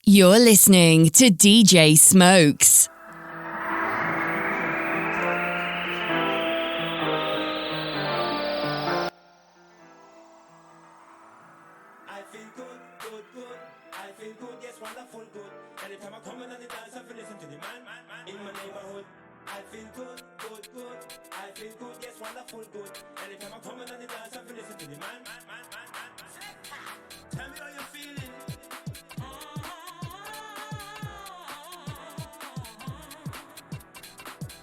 You're listening to DJ Smokes. I feel good, good, good. I feel good, yes, wonderful, good. Anytime I come in on the dance, I feel listen to the man in my neighborhood. I feel good, good, good. I feel good, yes, wonderful, good. Anytime I come in on the dance, I feel listen to the man. Tell me how you're feeling.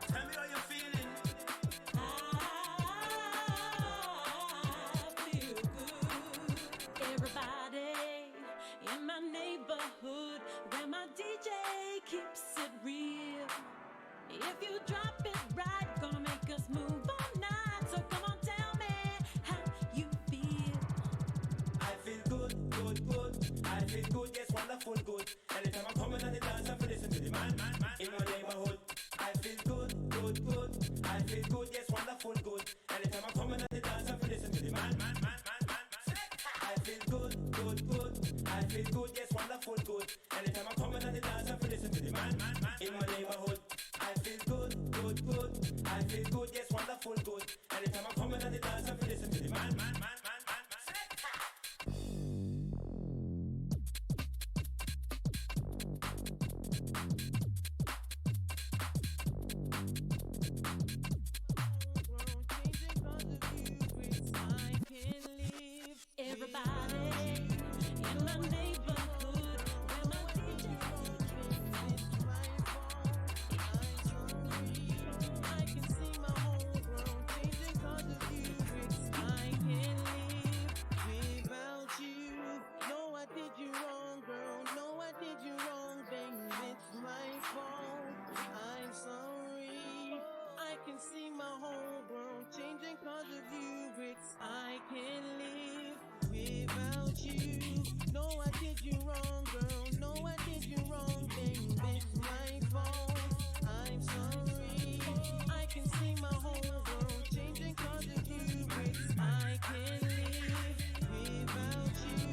Tell me how you're feeling. I feel good. Everybody in my neighborhood, where my DJ keeps it real. If you drop it right, gonna make us move all night. So come on, tell me how you feel. I feel good, good, good. I feel good, yes, wonderful, good. Anytime I come in on the dance, I feel listen to the man in my neighborhood. I feel good, good, good. I feel good, yes, wonderful, good. Anytime I come in on the dance, I feel listen to the man. I feel good, good, good. I feel good, yes, wonderful, good. Anytime I come in on the dance, I feel listen to the man in my neighborhood. I feel good, good, good. I feel good, yes, wonderful, good. Anytime I come in on the dance, I feel listen to the man. Everybody in my neighborhood, where my DJ I can see my whole world changing 'cause of you. I can't live without you. No, I did you wrong, girl. No, I did you wrong, babe. It's my fault. I'm sorry. I can see my whole world changing 'cause of you. I can't live without you. No, I did you wrong, girl. No, I did you wrong, babe. It's my fault. I'm sorry. I can see my whole world changing 'cause of you. I can't live without you.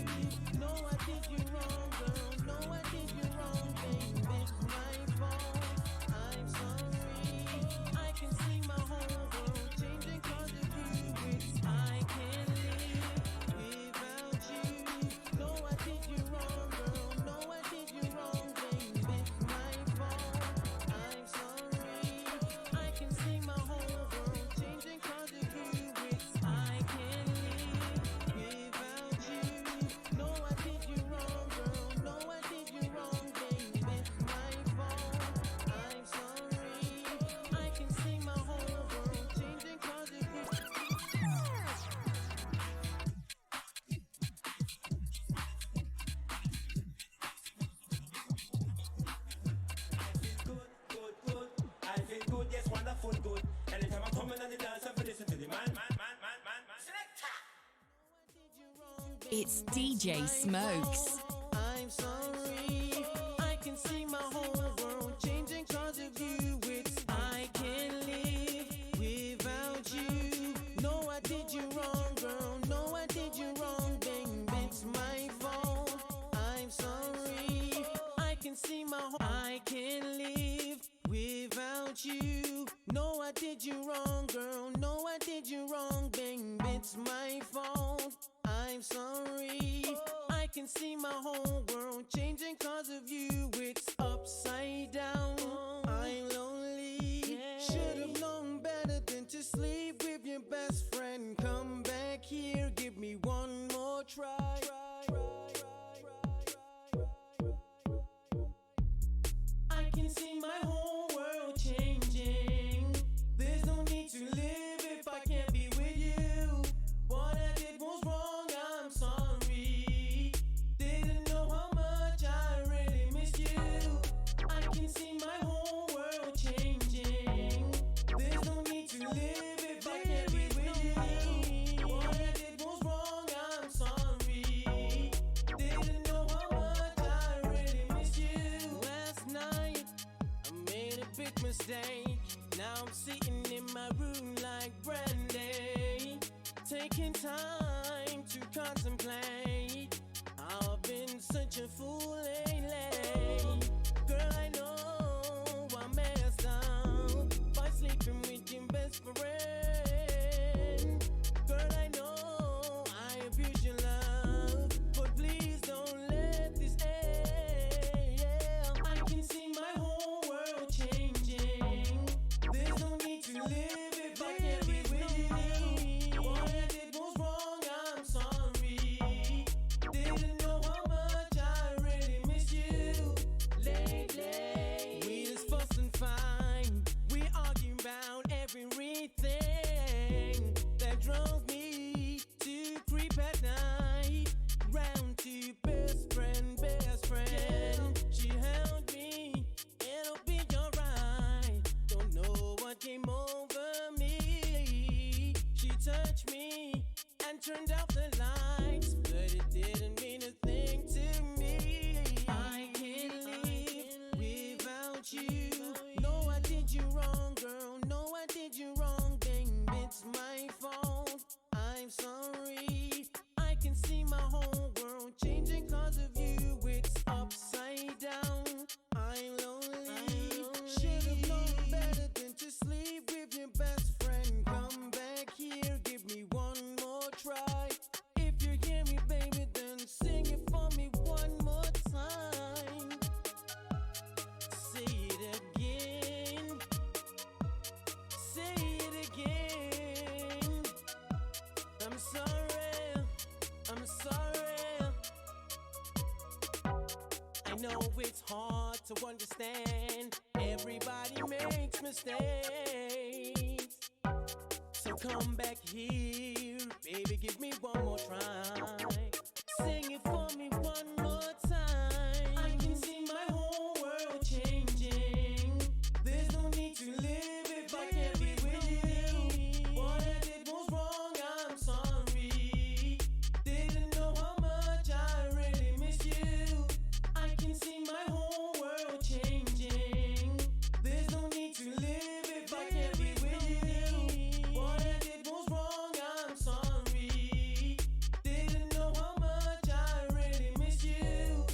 No, I did you wrong, girl. No, I did you wrong, babe. It's my fault. I'm sorry. I can see my whole world changing 'cause of you. I can't live without you. No, I did you wrong, girl. No, I did you wrong, babe. It's my fault. I'm sorry. I can see my whole world changing 'cause of you. I can't live without you. No, I did you wrong, girl. No, I did you wrong, babe. It's my fault. I'm sorry. I can see my whole world changing 'cause of you. Good, good. I feel good, yes, wonderful, good. Anytime I come in on the dance, I feel listen to the man. It's DJ Smokes. I'm sorry. I can see my whole world changing 'cause of you. I can't live without you. No, I did you wrong, girl. No, I did you wrong, babe. It's my fault. I'm sorry. I can see my whole. I can't live without you. No, I did you wrong, girl. No, I did you wrong, babe. It's my fault. I'm sorry. I can see my whole world changing 'cause of you. It's upside down. I'm lonely. Should've known better than to sleep with your best friend. Come back here, give me one more try. I can see my whole world changing. There's no need to live if I can't be with you. What I did was wrong, I'm sorry. Didn't know how much I really missed you. I can see my whole world changing. There's no need to live if I can't be with you. What I did was wrong, I'm sorry. Didn't know how much I really missed you. Last night I made a big mistake. Now I'm sitting in my room like Brandy, taking time to contemplate. I've been such a fool lately. Girl, I know I messed up by sleeping with your best friend. Girl, I know I abuse your love, but please don't let this end. Yeah, I can see my whole world changing. There's no need to live if I can't be with you. What I did was wrong, I'm sorry. Didn't know how much I really miss you lately. We just fuss and fight, we argue about everything that drove me to creep at night. Round to best friend, best friend. She held me, it'll be alright. Don't know what came over me. She touched me and turned off the lights, but it didn't mean a thing to me. I can't live without you. No, I did you wrong, girl. No, I did you wrong, babe. It's my fault. I'm sorry. I can see my whole world changing cause of you. It's upside down. I'm lonely. Should've known better than to sleep with your best friend. Come back here, give me one more try. If you hear me, baby, then sing it for me one more time. Say it again. Say it again. I'm sorry. I'm sorry. I know it's hard to understand. Everybody makes mistakes. So come back here, baby, give me one more try. Sing it for me one more time. I can see my whole world changing. There's no need to live if I can't be with you. What I did was wrong, I'm sorry. Didn't know how much I really miss you. I can see my whole world changing. There's no need to live if I can't be with you. What I did was wrong, I'm sorry. Didn't know how much I really miss you.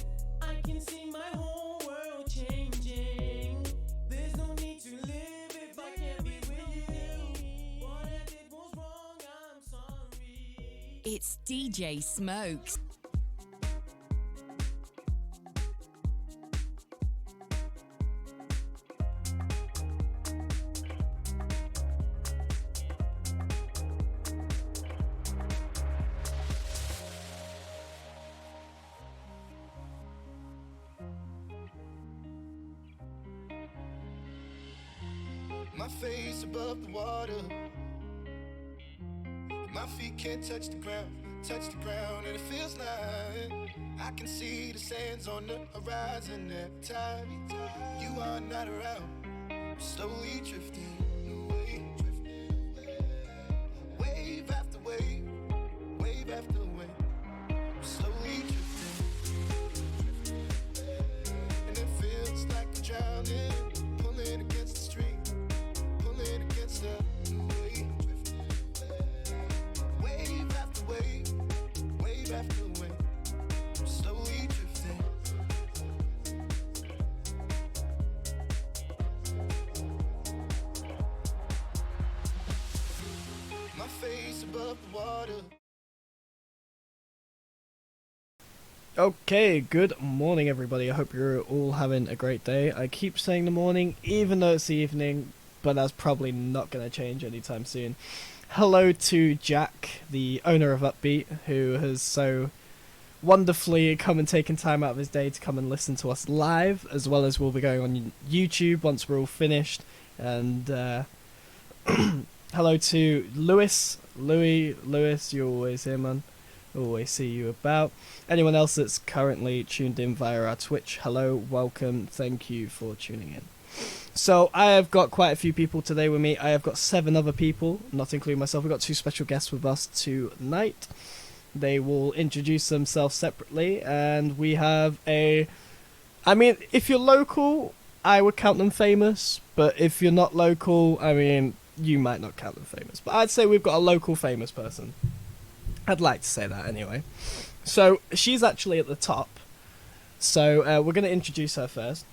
I can see my whole world changing. There's no need to live if I can't be with you. What I did was wrong, I'm sorry. It's DJ Smokes. My face above the water, my feet can't touch the ground, and it feels like I can see the sands on the horizon every time you are not around. I'm slowly drifting away, wave after wave, wave after wave. I'm slowly drifting, and it feels like I'm drowning, pulling against the stream. Against the wave, wave after wave, wave after wave, I'm slowly drifting. My face above the water. Okay, good morning everybody. I hope you're all having a great day. I keep saying the morning, even though it's the evening, but that's probably not going to change anytime soon. Hello to Jack, the owner of Upbeat, who has so wonderfully come and taken time out of his day to come and listen to us live, as well as we'll be going on YouTube once we're all finished. And hello to Lewis, you're always here, man. Always see you about. Anyone else that's currently tuned in via our Twitch, hello, welcome, thank you for tuning in. So I have got quite a few people today with me. I have got 7 other people, not including myself. We've got 2 special guests with us tonight. They will introduce themselves separately, and we have I mean, if you're local, I would count them famous, but if you're not local, I mean, you might not count them famous. But I'd say we've got a local famous person. I'd like to say that anyway. So she's actually at the top. So we're going to introduce her first.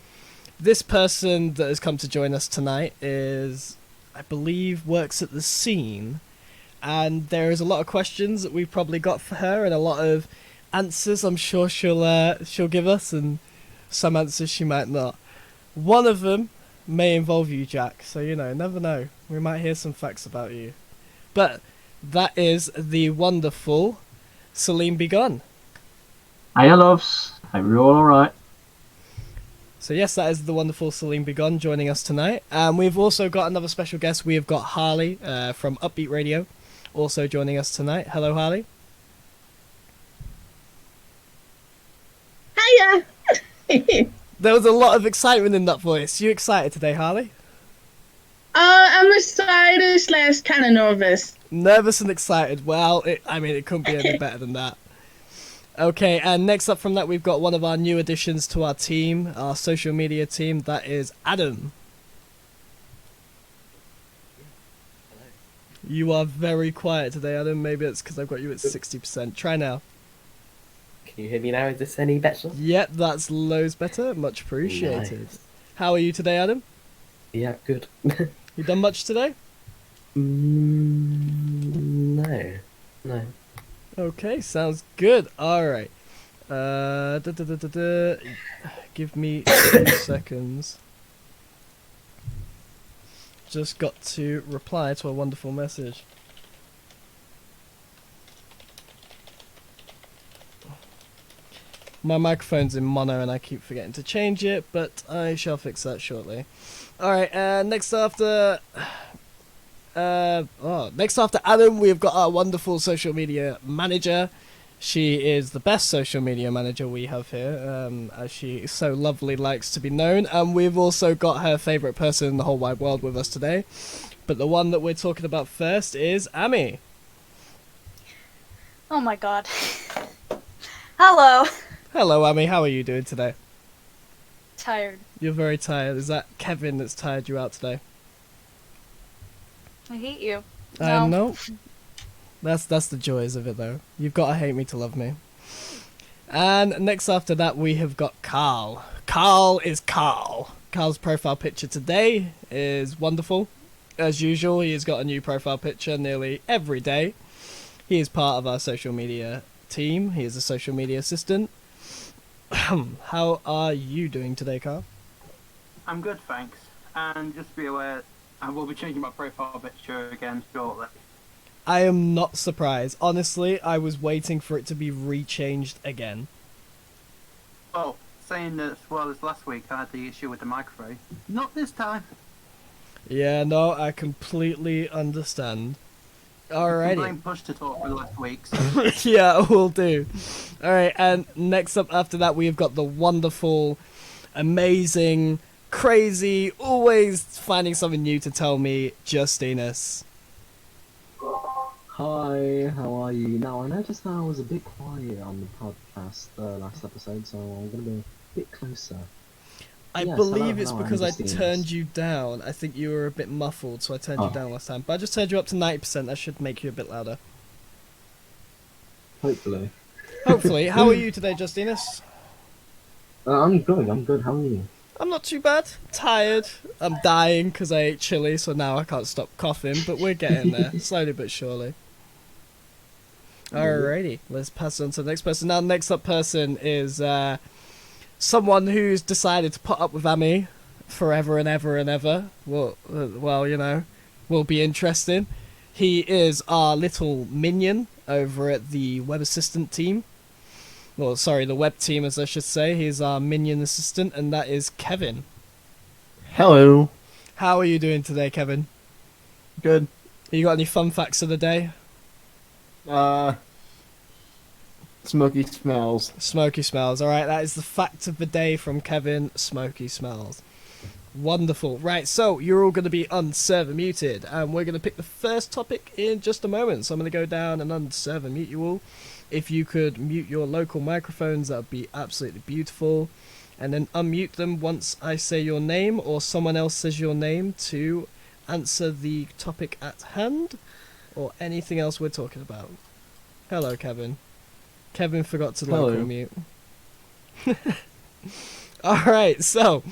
This person that has come to join us tonight is, I believe, works at the scene. And there is a lot of questions that we've probably got for her and a lot of answers I'm sure she'll give us, and some answers she might not. One of them may involve you, Jack, so never know. We might hear some facts about you. But that is the wonderful Celine Begun. Hiya, loves. Hope you're all alright. So yes, that is the wonderful Celine Begun joining us tonight. And we've also got another special guest. We have got Harley from Upbeat Radio also joining us tonight. Hello, Harley. Hiya! There was a lot of excitement in that voice. You excited today, Harley? I'm excited / kind of nervous. Nervous and excited. Well, it couldn't be any better than that. Okay, and next up from that, we've got one of our new additions to our team, our social media team. That is Adam. You are very quiet today, Adam. Maybe it's because I've got you at 60%. Try now. Can you hear me now? Is this any better? Yep, that's loads better. Much appreciated. Nice. How are you today, Adam? Yeah, good. You done much today? No. Okay, sounds good. All right. Give me 2 seconds. Just got to reply to a wonderful message. My microphone's in mono and I keep forgetting to change it, but I shall fix that shortly. Alright, next after Adam, we've got our wonderful social media manager. She is the best social media manager we have here, as she so lovely likes to be known. And we've also got her favourite person in the whole wide world with us today. But the one that we're talking about first is Amy. Oh my god. Hello. Hello, Amy. How are you doing today? Tired. You're very tired. Is that Kevin that's tired you out today? I hate you. No. That's the joys of it, though. You've got to hate me to love me. And next after that, we have got Carl. Carl is Carl. Carl's profile picture today is wonderful. As usual, he has got a new profile picture nearly every day. He is part of our social media team. He is a social media assistant. How are you doing today, Carl? I'm good, thanks. And just be aware, I will be changing my profile picture again shortly. I am not surprised. Honestly, I was waiting for it to be rechanged again. Oh, saying as well as last week, I had the issue with the microphone. Not this time. Yeah, no, I completely understand. Alrighty. Blame Push to talk for the last week. So. Yeah, we'll do. Alright, and next up after that, we have got the wonderful, amazing, crazy, always finding something new to tell me, Justinus. Hi, how are you? Now, I noticed that I was a bit quiet on the podcast last episode, so I'm going to be a bit closer. I Yes, believe hello, it's hello, because I Justinus. turned you down. I think you were a bit muffled, so I turned you down last time. But I just turned you up to 90%. That should make you a bit louder. Hopefully. Hopefully. How are you today, Justinus? I'm good, how are you? I'm not too bad. Tired. I'm dying because I ate chili, so now I can't stop coughing. But we're getting there, slowly but surely. Alrighty, let's pass on to the next person. Now, the next up person is someone who's decided to put up with Amy forever and ever and ever. Well, will be interesting. He is our little minion over at the web assistant team. Well, sorry, the web team, as I should say. He's our minion assistant, and that is Kevin. Hello. How are you doing today, Kevin? Good. You got any fun facts of the day? Smokey smells. Smokey smells. All right, that is the fact of the day from Kevin. Smokey smells. Wonderful. Right, so you're all going to be unserver muted, and we're going to pick the first topic in just a moment. So I'm going to go down and unserver mute you all. If you could mute your local microphones, that would be absolutely beautiful. And then unmute them once I say your name or someone else says your name to answer the topic at hand or anything else we're talking about. Hello, Kevin. Kevin forgot to local mute. All right, so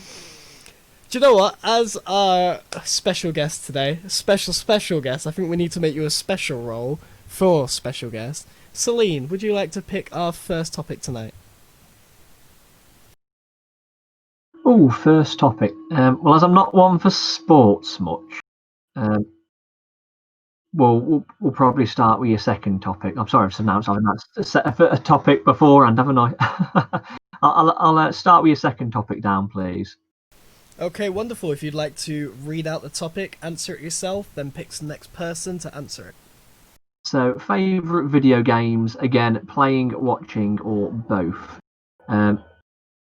do you know what? As our special guest today, special guest, I think we need to make you a special role for special guest. Celine, would you like to pick our first topic tonight? Oh, first topic. Well, as I'm not one for sports much, um, we'll probably start with your second topic. I'm sorry if announced I've announced a topic beforehand, haven't I? I'll start with your second topic down, please. Okay, wonderful. If you'd like to read out the topic, answer it yourself, then pick the next person to answer it. So, favourite video games, again, playing, watching, or both.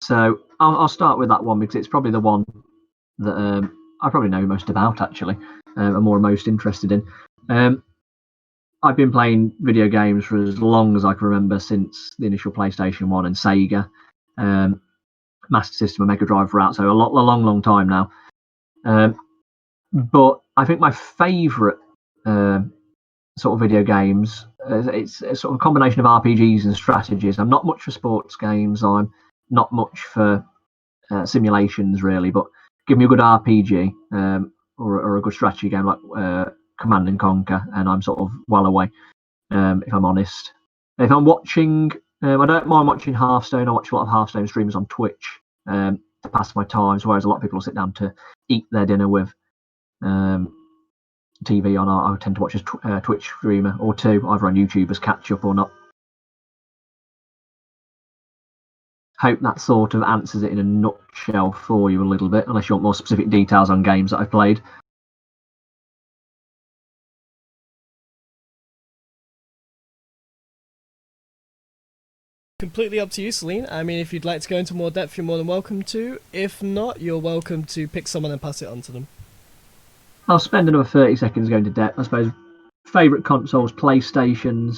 So, I'll start with that one because it's probably the one that I probably know most about, actually, and most interested in. I've been playing video games for as long as I can remember, since the initial PlayStation 1 and Sega. Master System and Mega Drive were out, so a long time now. But I think my favourite sort of video games, it's sort of a combination of RPGs and strategies. I'm not much for sports games. I'm not much for simulations, really. But give me a good RPG or a good strategy game like Command and Conquer, and I'm sort of well away. If I'm honest, if I'm watching, I don't mind watching Hearthstone. I watch a lot of Hearthstone streamers on Twitch to pass my time, whereas a lot of people will sit down to eat their dinner with TV on. I tend to watch a Twitch streamer or two, either on YouTube as catch up or not. Hope that sort of answers it in a nutshell for you a little bit, unless you want more specific details on games that I've played. Completely up to you, Celine. I mean, if you'd like to go into more depth, you're more than welcome to. If not, you're welcome to pick someone and pass it on to them. I'll spend another 30 seconds going to depth. I suppose favourite consoles, PlayStations.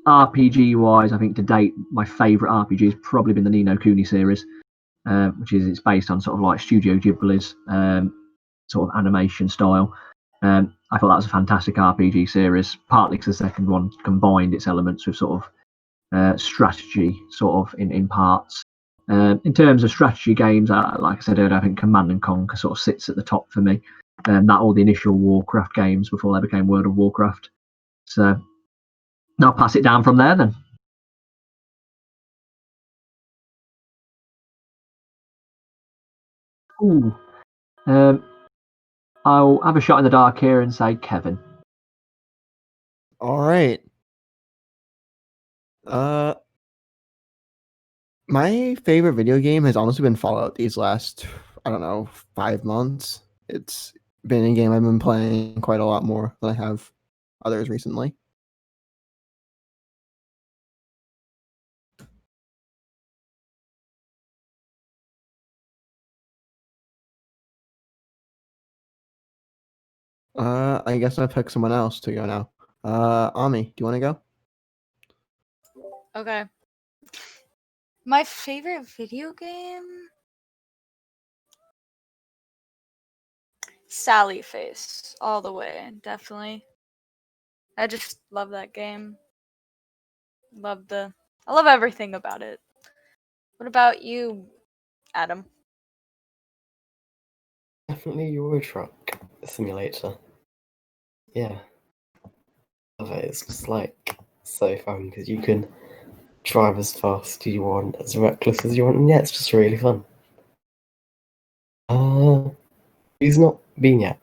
RPG wise, I think to date my favourite RPG has probably been the Ni no Kuni series, which is it's based on sort of like Studio Ghibli's sort of animation style. I thought that was a fantastic RPG series, partly because the second one combined its elements with sort of strategy, sort of in parts. In terms of strategy games, like I said earlier, I think Command and Conquer sort of sits at the top for me. That or the initial Warcraft games before they became World of Warcraft. So I'll pass it down from there then. Ooh. I'll have a shot in the dark here and say Kevin. All right. My favorite video game has honestly been Fallout these last, I don't know, 5 months. It's been a game I've been playing quite a lot more than I have others recently. I guess I'll pick someone else to go now. Ami, do you want to go? Okay. My favorite video game? Sally Face, all the way, definitely. I just love that game. I love everything about it. What about you, Adam? Definitely Euro Truck Simulator. Yeah. Love it. It's just like so fun because you can drive as fast as you want, as reckless as you want, and yeah, it's just really fun. He's not been yet.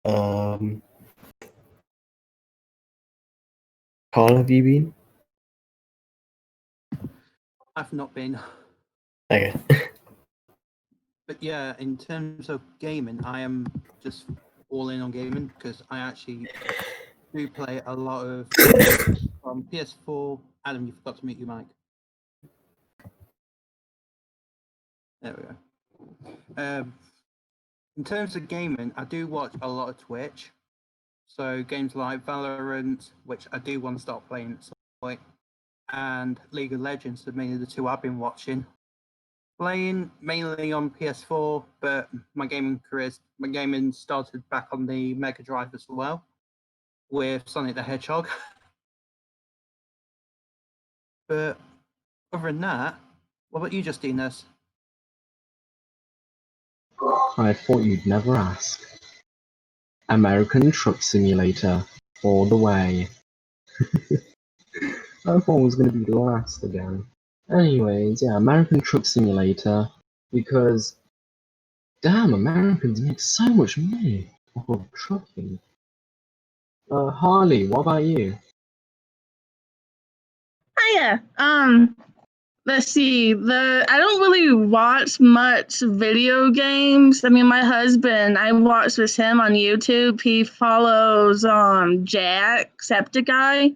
Carl, have you been? I've not been. Okay. But yeah, in terms of gaming, I am just all in on gaming because I actually do play a lot of from PS4. Adam, you forgot to mute your mic. There we go. In terms of gaming, I do watch a lot of Twitch. So games like Valorant, which I do want to start playing at some point, and League of Legends are mainly the two I've been watching. Playing mainly on PS4, but my gaming started back on the Mega Drive as well, with Sonic the Hedgehog. But Other than that, what about you, Justinus? I thought you'd never ask. American Truck Simulator, all the way. I thought it was going to be the last again. Anyways, yeah, American Truck Simulator, because, damn, Americans make so much money off of trucking. Harley, what about you? Hiya. Let's see. I don't really watch much video games. I mean, my husband, I watch with him on YouTube. He follows Jack Septiceye,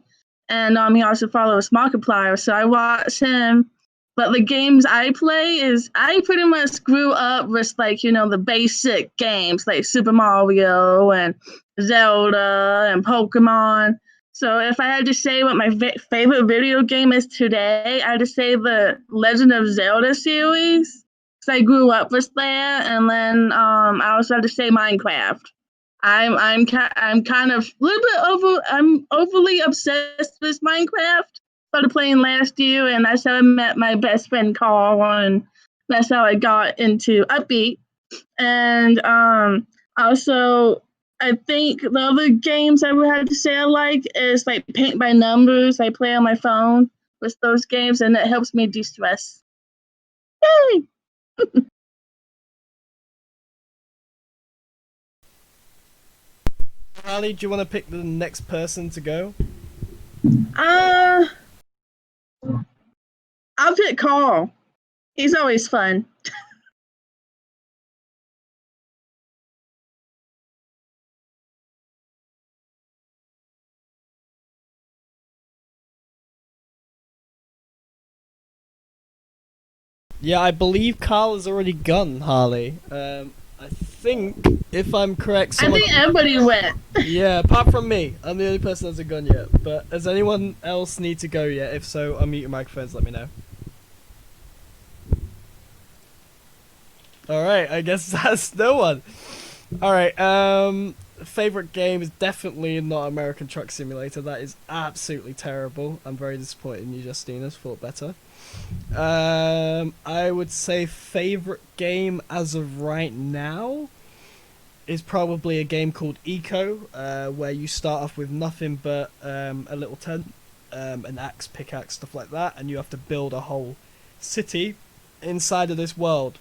and he also follows Markiplier. So I watch him. But the games I play is I pretty much grew up with the basic games like Super Mario and Zelda and Pokemon. So if I had to say what my favorite video game is today, I'd say the Legend of Zelda series. Because I grew up with that, and then I also have to say Minecraft. I'm kind of a little bit I'm overly obsessed with Minecraft. Started playing last year, and that's how I met my best friend Carl, and that's how I got into Upbeat. And also, I think the other games I would have to say I like is like Paint by Numbers. I play on my phone with those games, and it helps me de-stress. Yay! Harley, do you want to pick the next person to go? Uh, I'll pick Carl. He's always fun. Yeah, I believe Carl has already gone, Harley. I think, if I'm correct, I think everybody went. Yeah, apart from me. I'm the only person that hasn't gone yet. But does anyone else need to go yet? If so, unmute your microphones, let me know. Alright, I guess that's no one. Alright, favorite game is definitely not American Truck Simulator. That is absolutely terrible. I'm very disappointed in you, Justina's. Thought better. I would say favorite game as of right now is probably a game called Eco, where you start off with nothing but a little tent, an axe, pickaxe, stuff like that, and you have to build a whole city inside of this world,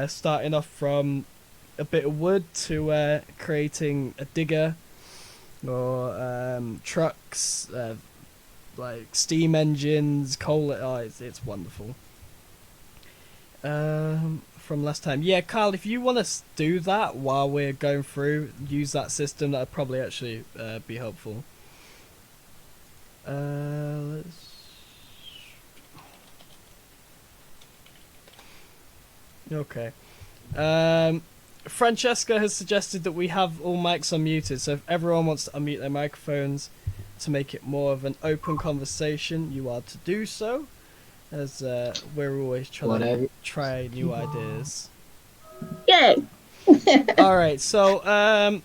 starting off from a bit of wood to creating a digger or trucks, like steam engines, coal. Oh, it's wonderful. From last time, yeah, Carl, if you want to do that while we're going through, use that system. That'd probably actually be helpful. Let's... Okay. Francesca has suggested that we have all mics unmuted, so if everyone wants to unmute their microphones to make it more of an open conversation, you are to do so, as we're always trying to try new ideas. Yay! Alright, so,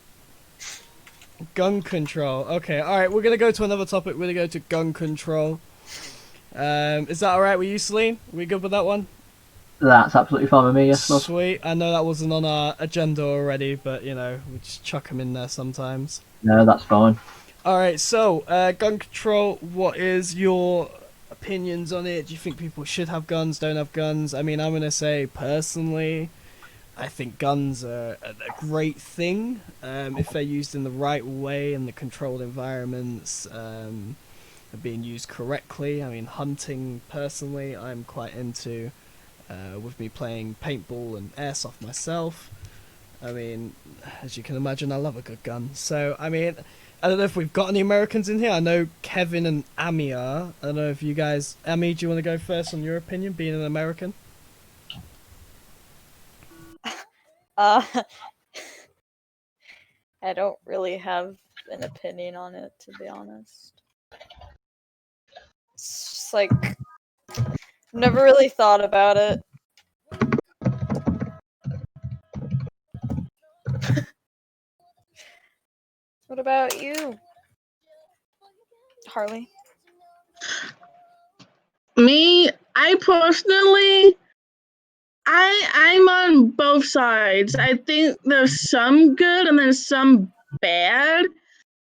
gun control. Okay, alright, we're gonna go to another topic. We're gonna go to gun control. Is that alright with you, Celine? We good with that one? That's absolutely fine with me, yes, love. Sweet. I know that wasn't on our agenda already, but, you know, we just chuck them in there sometimes. No, that's fine. Alright, so, gun control, what is your opinions on it? Do you think people should have guns, don't have guns? I mean, I'm gonna say, personally, I think guns are a great thing, if they're used in the right way in the controlled environments, are being used correctly. I mean, hunting, personally, I'm quite into, with me playing paintball and airsoft myself. I mean, as you can imagine, I love a good gun. So, I mean, I don't know if we've got any Americans in here. I know Kevin and Ami are. I don't know if you guys... Ami, do you want to go first on your opinion, being an American? I don't really have an opinion on it, to be honest. It's just like, never really thought about it. What about you, Harley? Me, I personally, I'm on both sides. I think there's some good and then some bad.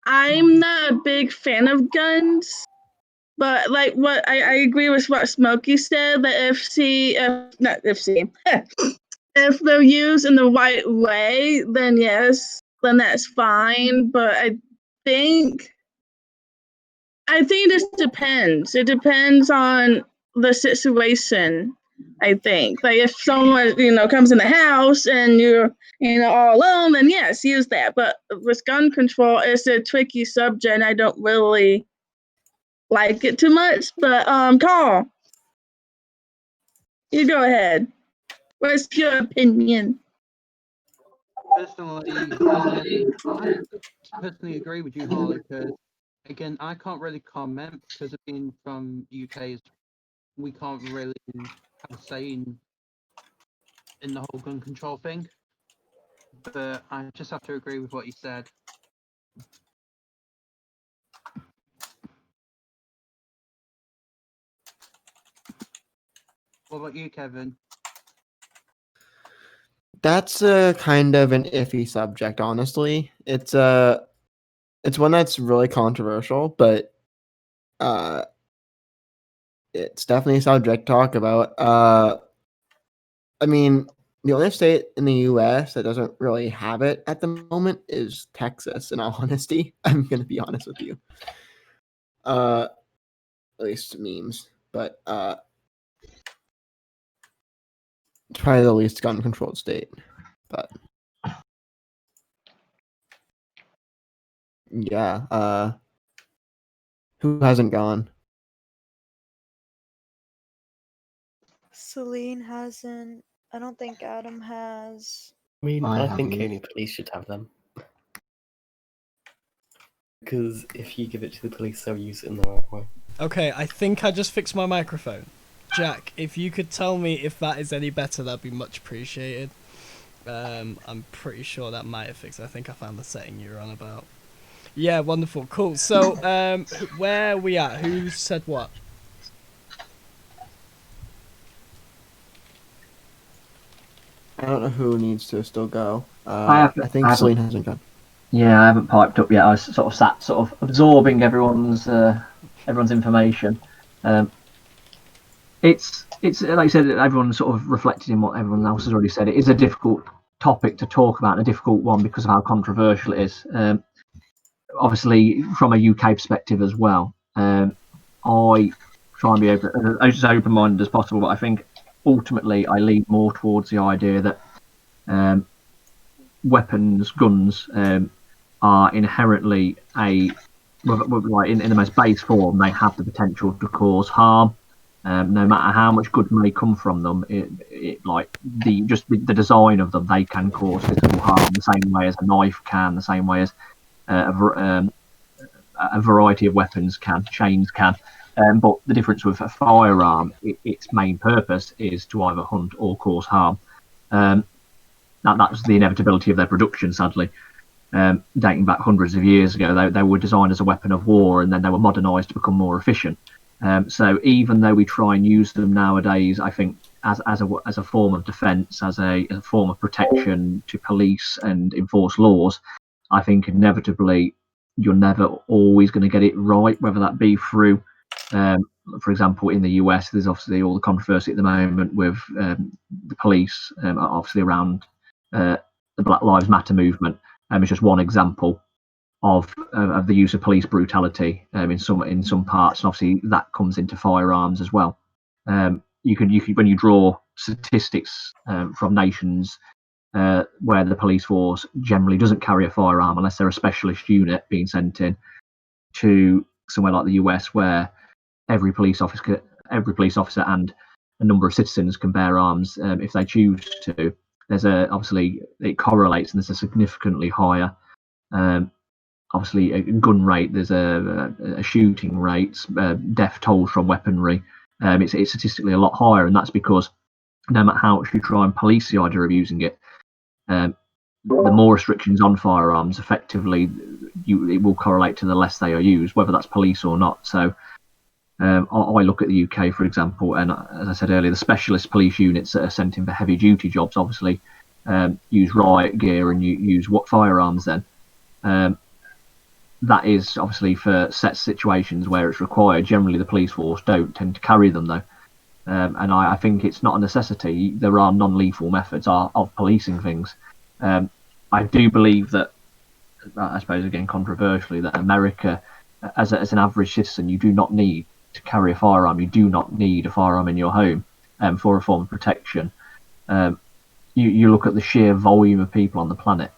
I'm not a big fan of guns, but like what I agree with what Smokey said that if not if if they're used in the right way, then yes, then that's fine. But think I think this depends. It depends on the situation. I think, like, if someone comes in the house and you're all alone, then yes, use that. But with gun control, it's a tricky subject. I don't really like it too much. But Carl, you go ahead. What's your opinion? Personally, I personally agree with you, Harley, because again, I can't really comment because of being from UK. We can't really have a say in the whole gun control thing. But I just have to agree with what you said. What about you, Kevin? That's a kind of an iffy subject, honestly. It's one that's really controversial, but uh, it's definitely a subject to talk about. I mean, the only state in the U.S. that doesn't really have it at the moment is Texas. In all honesty, I'm gonna be honest with you. At least memes, but it's probably the least gun-controlled state. But yeah, who hasn't gone? Celine hasn't. I don't think Adam has. I mean, I I think haven't. only police should have them. Because if you give it to the police, they'll use it in the right way. Okay, I think I just fixed my microphone. Jack, if you could tell me if that is any better, that'd be much appreciated. I'm pretty sure that might have fixed it. I think I found the setting you were on about. Yeah, wonderful, cool. So, where are we at? Who said what? I don't know who needs to still go. I think haven't. Celine hasn't gone. Yeah, I haven't piped up yet. I was sort of sat, sort of absorbing everyone's information. It's like you said, everyone sort of reflected in what everyone else has already said. It is a difficult topic to talk about, and a difficult one because of how controversial it is. Obviously, from a UK perspective as well, I try and be as open-minded as possible. But I think ultimately, I lean more towards the idea that weapons, guns, are inherently like in the most base form, they have the potential to cause harm. No matter how much good may come from them, like the design of them, they can cause physical harm the same way as a knife can, the same way as a variety of weapons can, chains can. But the difference with a firearm, its main purpose is to either hunt or cause harm. That's the inevitability of their production, sadly. Dating back hundreds of years ago, they were designed as a weapon of war, and then they were modernised to become more efficient. So even though we try and use them nowadays, I think as a form of defence, as a form of protection to police and enforce laws, I think inevitably you're never always going to get it right, whether that be through, for example, in the US, there's obviously all the controversy at the moment with the police, obviously around the Black Lives Matter movement. It's just one example of the use of police brutality in some parts, and obviously that comes into firearms as well. You could when you draw statistics from nations where the police force generally doesn't carry a firearm unless they're a specialist unit being sent in, to somewhere like the US where every police officer and a number of citizens can bear arms if they choose to. Obviously it correlates, and there's a significantly higher obviously a gun rate. There's a shooting rate, death tolls from weaponry. It's statistically a lot higher, and that's because no matter how much you try and police the idea of using it, the more restrictions on firearms, effectively, it will correlate to the less they are used, whether that's police or not. So I look at the UK, for example, and as I said earlier, the specialist police units that are sent in for heavy duty jobs obviously use riot gear and use what firearms then. That is obviously for set situations where it's required. Generally, the police force don't tend to carry them though. And I think it's not a necessity. There are non-lethal methods of policing things. I do believe that, I suppose again controversially, that America, as an average citizen, you do not need to carry a firearm. You do not need a firearm in your home for a form of protection. You look at the sheer volume of people on the planet,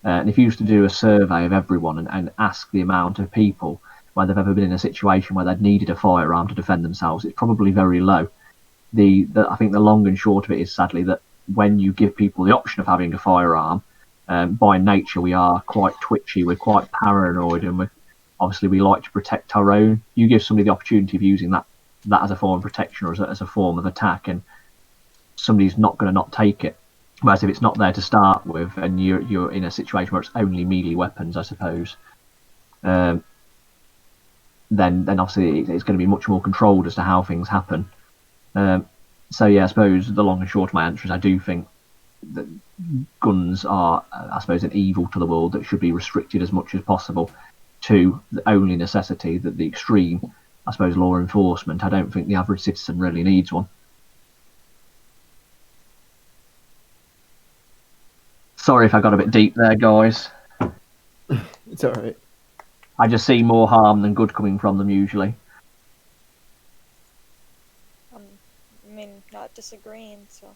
and if you used to do a survey of everyone and ask the amount of people where they've ever been in a situation where they've needed a firearm to defend themselves, it's probably very low. I think the long and short of it is sadly that when you give people the option of having a firearm, by nature we are quite twitchy, we're quite paranoid, and obviously we like to protect our own. You give somebody the opportunity of using that as a form of protection or as a form of attack, and somebody's not going to not take it. Whereas if it's not there to start with, and you're in a situation where it's only melee weapons, I suppose, then obviously it's going to be much more controlled as to how things happen. So yeah, I suppose the long and short of my answer is I do think that guns are, I suppose, an evil to the world that should be restricted as much as possible to the only necessity, that the extreme, I suppose, law enforcement. I don't think the average citizen really needs one. Sorry if I got a bit deep there, guys. It's all right. I just see more harm than good coming from them usually. I mean, not disagreeing, so.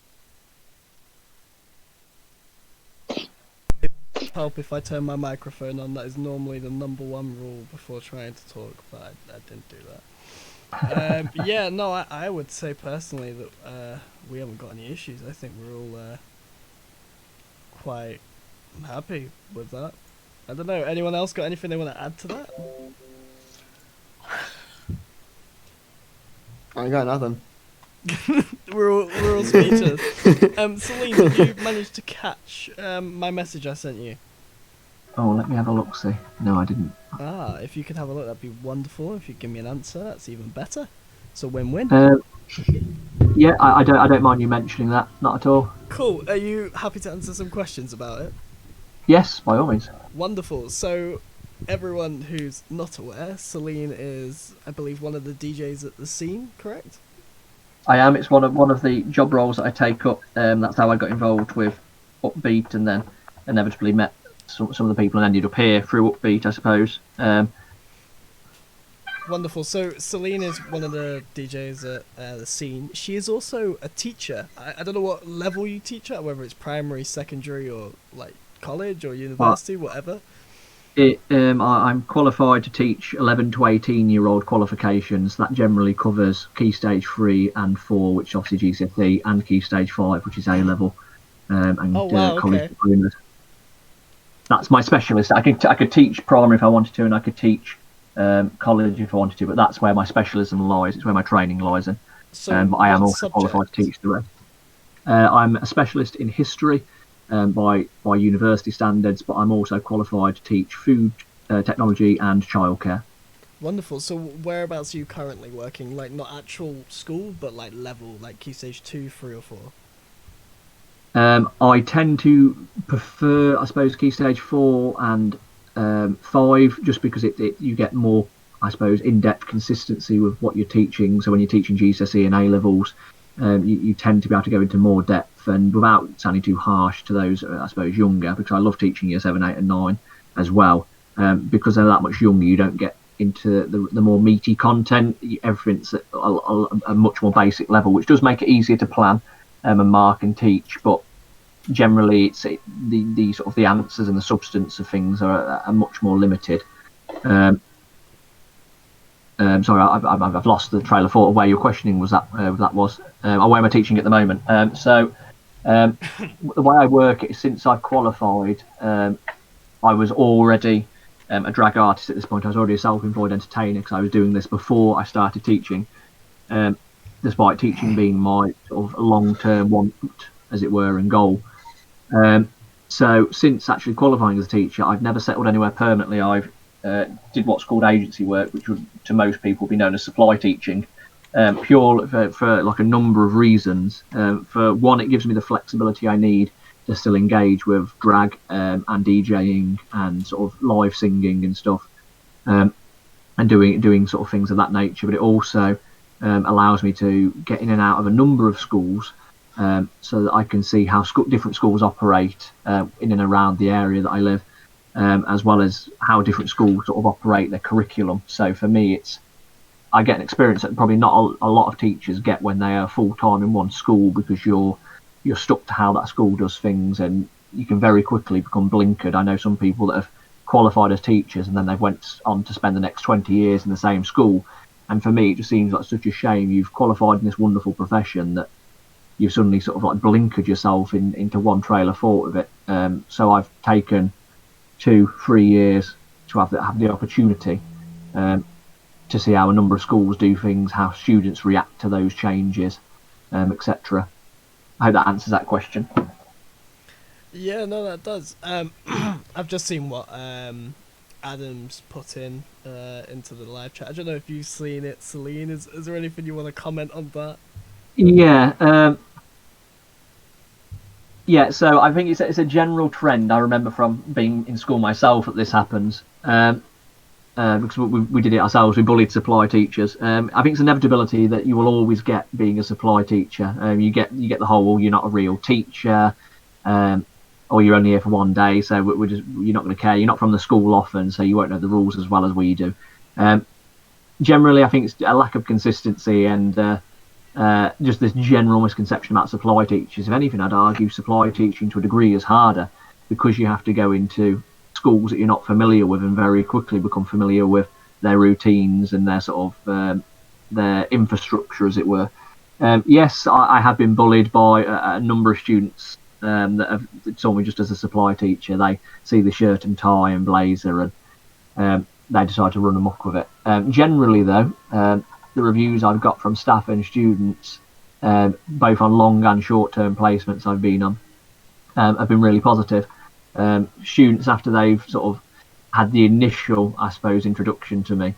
Help if I turn my microphone on. That is normally the number one rule before trying to talk, but I didn't do that. But yeah, no, I would say personally that we haven't got any issues. I think we're all quite happy with that. I don't know. Anyone else got anything they want to add to that? I got nothing. we're all speechless. Celine, did you manage to catch my message I sent you? Oh, let me have a look. See, no, I didn't. If you could have a look, that'd be wonderful. If you give me an answer, that's even better. It's a win-win. Yeah, I don't mind you mentioning that. Not at all. Cool. Are you happy to answer some questions about it? Yes, by all means. Wonderful. So, everyone who's not aware, Celine is, I believe, one of the DJs at the scene, correct? I am. It's one of the job roles that I take up. That's how I got involved with Upbeat, and then inevitably met some of the people and ended up here through Upbeat, I suppose. Wonderful. So Celine is one of the DJs at the scene. She is also a teacher. I don't know what level you teach at, whether it's primary, secondary, or like college or university, whatever. I'm qualified to teach 11 to 18-year-old qualifications. That generally covers Key Stage 3 and 4, which is obviously GCSE, and Key Stage 5, which is A-level, and college diplomas. That's my specialist. I could teach primary if I wanted to, and I could teach college if I wanted to, but that's where my specialism lies. It's where my training lies in. But I am also qualified to teach the rest. I'm a specialist in history by university standards, but I'm also qualified to teach food, technology, and childcare. Wonderful. So whereabouts are you currently working? Like not actual school, but like level, like Key Stage 2, 3, or 4? I tend to prefer, I suppose, Key Stage 4 and 5, just because you get more, I suppose, in-depth consistency with what you're teaching. So when you're teaching GCSE and A-levels, you tend to be able to go into more depth, and without sounding too harsh to those, I suppose, younger, because I love teaching year 7, 8 and 9 as well. Because they're that much younger, you don't get into the more meaty content. Everything's at a much more basic level, which does make it easier to plan and mark and teach, but generally it's the sort of the answers and the substance of things are much more limited. Sorry, I've lost the trail of thought of where your questioning was or where am I teaching at the moment. So the way I work is, since I've qualified, I was already a drag artist at this point. I was already a self-employed entertainer because I was doing this before I started teaching, despite teaching being my sort of long-term want, as it were, and goal. So since actually qualifying as a teacher, I've never settled anywhere permanently. I've did what's called agency work, which would to most people be known as supply teaching, pure for like a number of reasons. For one, it gives me the flexibility I need to still engage with drag and DJing and sort of live singing and stuff, and doing sort of things of that nature. But it also allows me to get in and out of a number of schools, so that I can see how different schools operate in and around the area that I live, as well as how different schools sort of operate their curriculum. So for me, I get an experience that probably not a lot of teachers get when they are full time in one school, because you're stuck to how that school does things, and you can very quickly become blinkered. I know some people that have qualified as teachers and then they've went on to spend the next 20 years in the same school. And for me, it just seems like such a shame. You've qualified in this wonderful profession that you've suddenly sort of like blinkered yourself into one trail of thought of it. So I've taken 2-3 years to have the opportunity to see how a number of schools do things, how students react to those changes, etc. I hope that answers that question. Yeah, no, that does. I've just seen what Adam's put into the live chat. I don't know if you've seen it, Celine. Is there anything you want to comment on that? Yeah. Yeah, so I think it's a general trend. I remember from being in school myself that this happens, because we did it ourselves. We bullied supply teachers. I think it's inevitability that you will always get being a supply teacher. You get the whole, well, you're not a real teacher, or you're only here for one day, so you're not going to care. You're not from the school often, so you won't know the rules as well as we do. Generally, I think it's a lack of consistency and just this general misconception about supply teachers. If anything, I'd argue supply teaching to a degree is harder, because you have to go into schools that you're not familiar with and very quickly become familiar with their routines and their sort of their infrastructure, as it were. Yes, I have been bullied by a number of students that have saw me just as a supply teacher. They see the shirt and tie and blazer and they decide to run amok with it. Generally, though, the reviews I've got from staff and students, both on long and short-term placements I've been on, have been really positive. Students, after they've sort of had the initial, I suppose, introduction to me,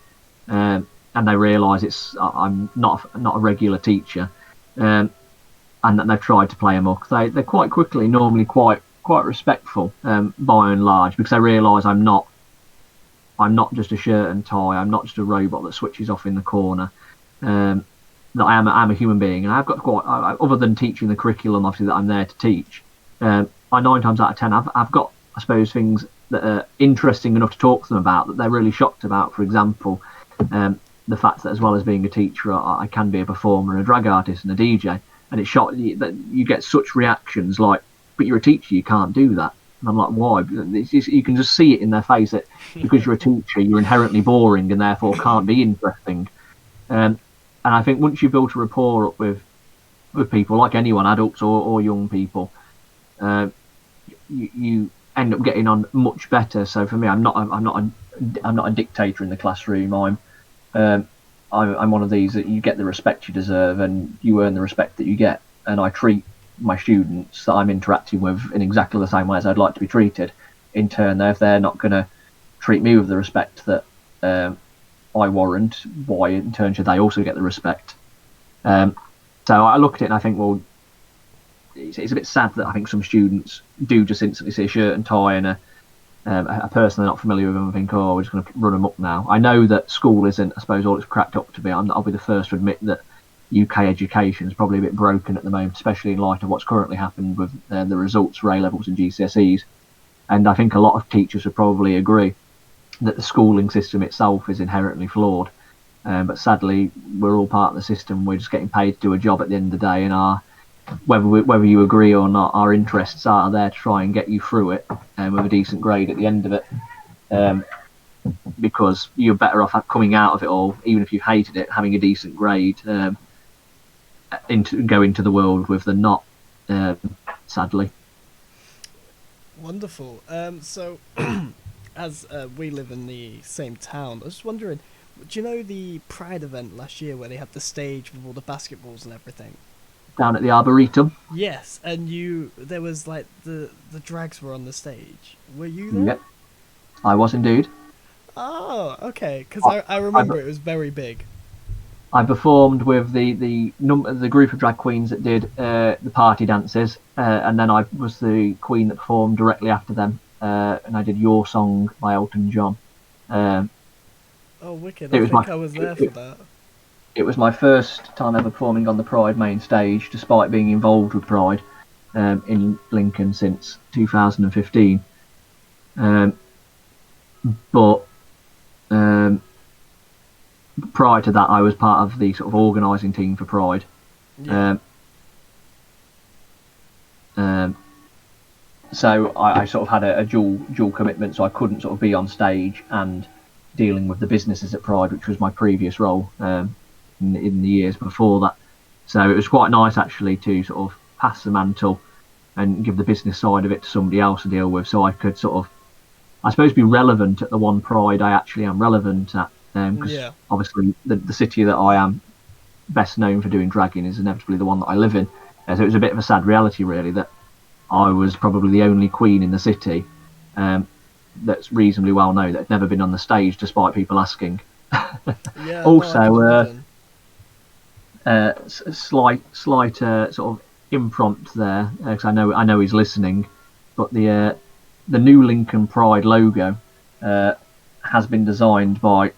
and they realise I'm not a regular teacher, and that they've tried to play amok, they're quite quickly normally quite respectful, by and large, because they realise I'm not just a shirt and tie. I'm not just a robot that switches off in the corner. That I'm a human being, and I've got other than teaching the curriculum, obviously, that I'm there to teach. I 9 times out of 10, I've got, I suppose, things that are interesting enough to talk to them about, that they're really shocked about. For example, the fact that as well as being a teacher, I can be a performer, a drag artist, and a DJ. And it's shocked that you get such reactions like, "But you're a teacher, you can't do that." And I'm like, "Why?" You can just see it in their face that because you're a teacher, you're inherently boring and therefore can't be interesting. And I think once you build a rapport up with people, like anyone, adults or young people, you end up getting on much better. So for me, I'm not a dictator in the classroom. I'm one of these that you get the respect you deserve and you earn the respect that you get. And I treat my students that I'm interacting with in exactly the same way as I'd like to be treated. In turn, if they're not going to treat me with the respect that I warrant, why in turn should they also get the respect? So I look at it and I think, well, it's a bit sad that I think some students do just instantly see a shirt and tie and a person they're not familiar with and think, oh, we're just going to run them up now. I know that school isn't, I suppose, all it's cracked up to be. I'll be the first to admit that UK education is probably a bit broken at the moment, especially in light of what's currently happened with the results for A-levels and GCSEs. And I think a lot of teachers would probably agree that the schooling system itself is inherently flawed. But sadly, we're all part of the system. We're just getting paid to do a job at the end of the day, and whether you agree or not, our interests are there to try and get you through it with a decent grade at the end of it, because you're better off coming out of it all, even if you've hated it, having a decent grade, go into the world with than not, sadly. Wonderful. So, as we live in the same town, I was just wondering, do you know the Pride event last year where they had the stage with all the basketballs and everything? Down at the Arboretum. Yes, and there was like the drags were on the stage. Were you there? Yep, I was indeed. Oh, okay. Because I remember it was very big. I performed with the group of drag queens that did the party dances, and then I was the queen that performed directly after them, and I did "Your Song" by Elton John. Oh, wicked! It I was think my I was there for that. it was my first time ever performing on the Pride main stage, despite being involved with Pride in Lincoln since 2015. But prior to that, I was part of the sort of organising team for Pride. Yeah. So I sort of had a dual commitment, so I couldn't sort of be on stage and dealing with the businesses at Pride, which was my previous role in the years before that. So it was quite nice actually to sort of pass the mantle and give the business side of it to somebody else to deal with, so I could sort of, I suppose, be relevant at the one Pride I actually am relevant at. Because obviously the city that I am best known for doing dragging is inevitably the one that I live in. So it was a bit of a sad reality, really, that I was probably the only queen in the city that's reasonably well known that had never been on the stage, despite people asking. Yeah. Also, slight sort of impromptu there, because I know he's listening, but the new Lincoln Pride logo has been designed by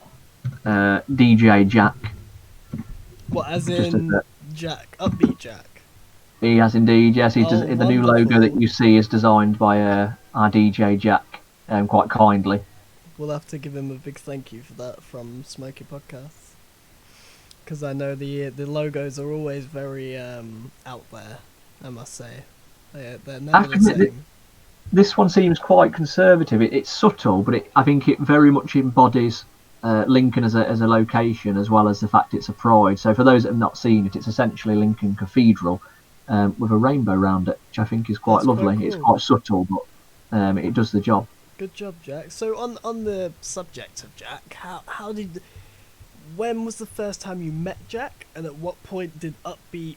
DJ Jack. What, as in Jack, Upbeat Jack? He has indeed, yes. The new logo that wonderful. you see is designed by our DJ Jack, quite kindly. We'll have to give him a big thank you for that from Smokey Podcasts. Because I know the logos are always very out there, I must say. They're never the same. This one seems quite conservative. It's subtle, but I think it very much embodies Lincoln as a location, as well as the fact it's a Pride. So for those that have not seen it, it's essentially Lincoln Cathedral with a rainbow around it, which I think is quite lovely. Quite cool. It's quite subtle, but it does the job. Good job, Jack. So on the subject of Jack, when was the first time you met Jack, and at what point did Upbeat,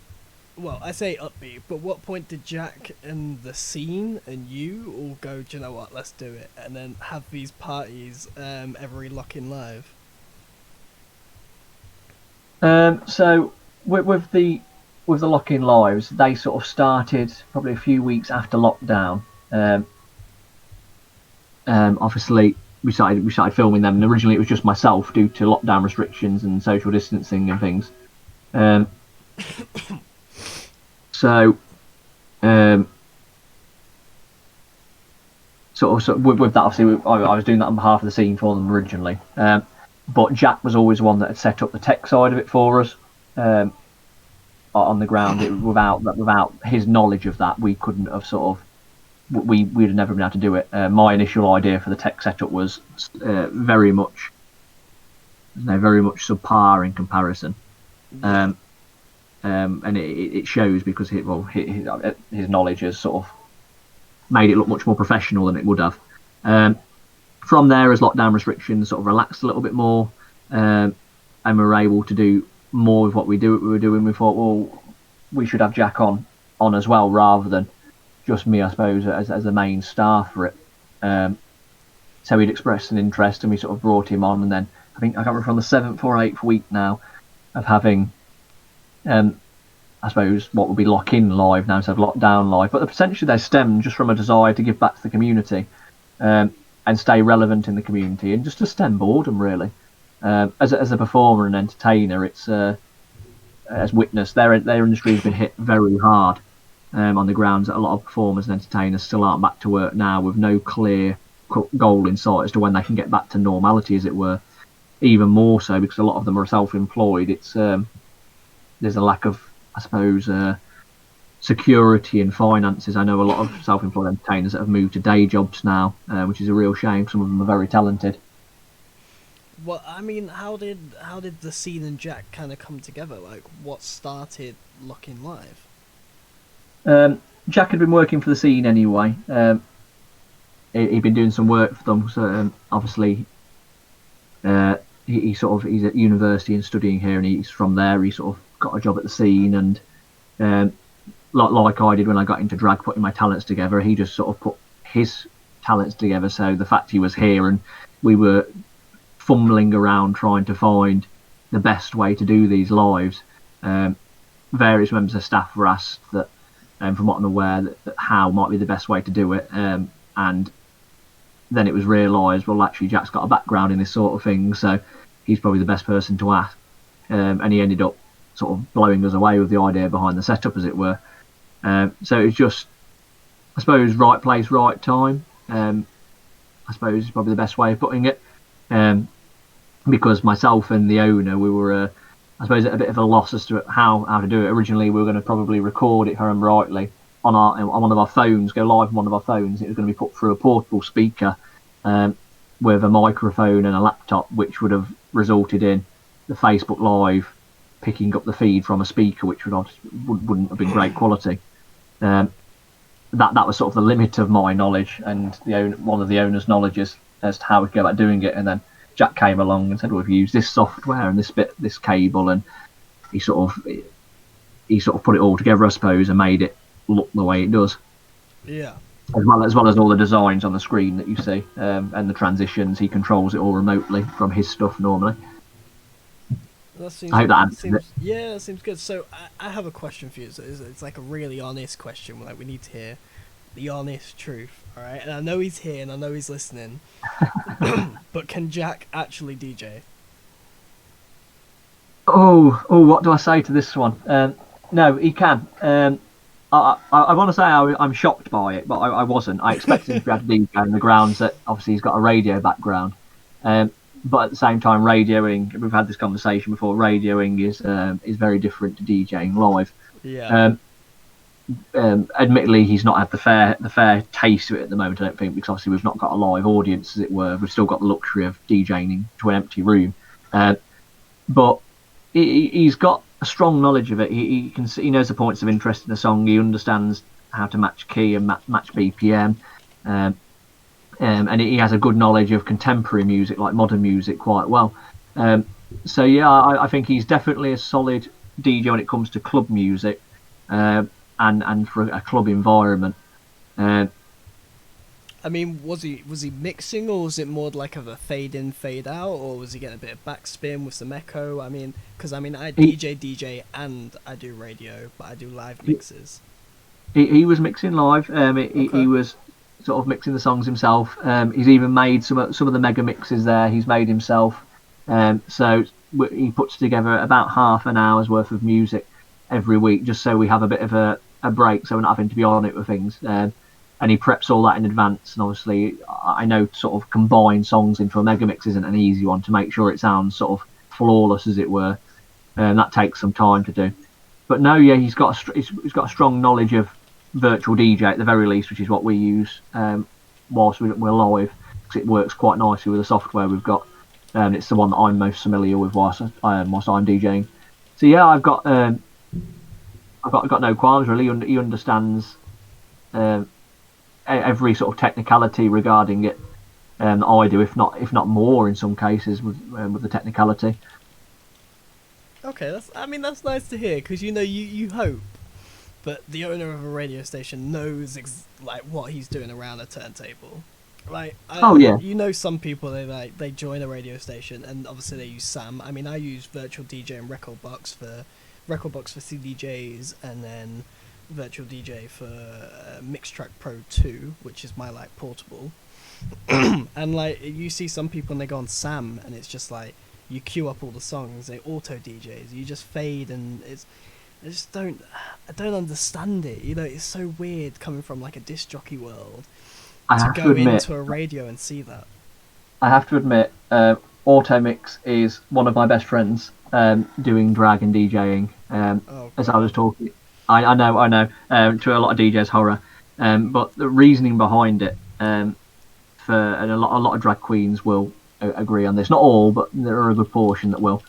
well, I say Upbeat, but what point did Jack and the scene and you all go, do you know what, let's do it, and then have these parties every Lock-In Live? So with the Lock-In Lives, they sort of started probably a few weeks after lockdown. Obviously, we started filming them, and originally it was just myself due to lockdown restrictions and social distancing and things. So with that, obviously, I was doing that on behalf of the scene for them originally. But Jack was always one that had set up the tech side of it for us on the ground. Without his knowledge of that, we couldn't have we'd have never been able to do it. My initial idea for the tech setup was very much subpar in comparison. And it shows because his knowledge has sort of made it look much more professional than it would have. From there, as lockdown restrictions sort of relaxed a little bit more, and we were able to do more of what we were doing, we thought, well, we should have Jack on as well, rather than just me, I suppose, as the main star for it. So he'd expressed an interest, and we sort of brought him on, and then I can't remember, from the 7th or 8th week now of having I suppose what would be Lock-In Live now instead of Lockdown Live, but essentially they stem just from a desire to give back to the community and stay relevant in the community, and just to stem boredom, really. As a performer and entertainer, it's as witness, their industry has been hit very hard on the grounds that a lot of performers and entertainers still aren't back to work now, with no clear goal in sight as to when they can get back to normality, as it were. Even more so because a lot of them are self-employed. It's there's a lack of, I suppose, security and finances. I know a lot of self-employed entertainers that have moved to day jobs now, which is a real shame. Some of them are very talented. Well, I mean, how did the scene and Jack kind of come together? Like, what started Lock-In Live? Jack had been working for the scene anyway. He'd been doing some work for them. So obviously, he's at university and studying here, and he's from there. He sort of got a job at the scene, and like I did when I got into drag, putting my talents together, he just sort of put his talents together. So the fact he was here and we were fumbling around trying to find the best way to do these lives. Various members of staff were asked that, from what I'm aware, that how might be the best way to do it, and then it was realised, well, actually, Jack's got a background in this sort of thing, so he's probably the best person to ask. And he ended up sort of blowing us away with the idea behind the setup, as it were. So it's just, I suppose, right place, right time. I suppose is probably the best way of putting it. Because myself and the owner, we were, I suppose, at a bit of a loss as to how to do it. Originally, we were going to probably record it, if I remember rightly, on one of our phones, go live on one of our phones. It was going to be put through a portable speaker with a microphone and a laptop, which would have resulted in the Facebook Live picking up the feed from a speaker, which wouldn't have been great quality. That was sort of the limit of my knowledge and one of the owner's knowledge as to how we go about doing it. And then Jack came along and said, "Well, we've used this software and this cable," and he sort of put it all together, I suppose, and made it look the way it does. Yeah. As well as all the designs on the screen that you see, and the transitions. He controls it all remotely from his stuff normally. I hope that answers it. Yeah, that seems good. So I have a question for you. So it's like a really honest question. Like, we need to hear the honest truth, all right? And I know he's here and I know he's listening. But can Jack actually DJ? Oh, what do I say to this one? No, he can. I want to say I'm shocked by it, but I wasn't. I expected him to be able to DJ in the grounds that obviously he's got a radio background. But at the same time, radioing, we've had this conversation before, radioing is very different to DJing live. Yeah. Admittedly, he's not had the fair taste of it at the moment, I don't think, because obviously we've not got a live audience, as it were. We've still got the luxury of DJing to an empty room. But he's got a strong knowledge of it. He knows the points of interest in the song. He understands how to match key and match BPM. And he has a good knowledge of contemporary music, like modern music, quite well. So yeah, I think he's definitely a solid DJ when it comes to club music, and for a club environment. I mean, was he mixing, or was it more like of a fade in, fade out, or was he getting a bit of backspin with some echo? I mean, because I DJ and I do radio, but I do live mixes. He was mixing live. He was sort of mixing the songs himself. He's even made some of the mega mixes there. He's made himself. So he puts together about half an hour's worth of music every week, just so we have a bit of a break, so we're not having to be on it with things. And he preps all that in advance. And obviously, I know sort of combine songs into a mega mix isn't an easy one to make sure it sounds sort of flawless, as it were. And that takes some time to do. But no, yeah, he's got a strong knowledge of virtual DJ at the very least, which is what we use whilst we're live, because it works quite nicely with the software we've got. It's the one that I'm most familiar with whilst I'm DJing. So yeah, I've got no qualms really. He understands every sort of technicality regarding it, that I do, if not more in some cases with the technicality. Okay, that's nice to hear, because you hope, but the owner of a radio station knows like what he's doing around a turntable. Like, some people they join a radio station and obviously they use SAM. I mean, I use Virtual DJ and Recordbox for CDJs, and then Virtual DJ for Mixtrack Pro 2, which is my like portable. And like, you see some people and they go on SAM, and it's just like you queue up all the songs, they auto DJs, you just fade, and I don't understand it. It's so weird coming from like a disc jockey world to go into a radio and see that. I have to admit, Auto Mix is one of my best friends doing drag and DJing. As I was talking, I know, to a lot of DJs horror, but the reasoning behind it, and a lot of drag queens will agree on this. Not all, but there are a good portion that will.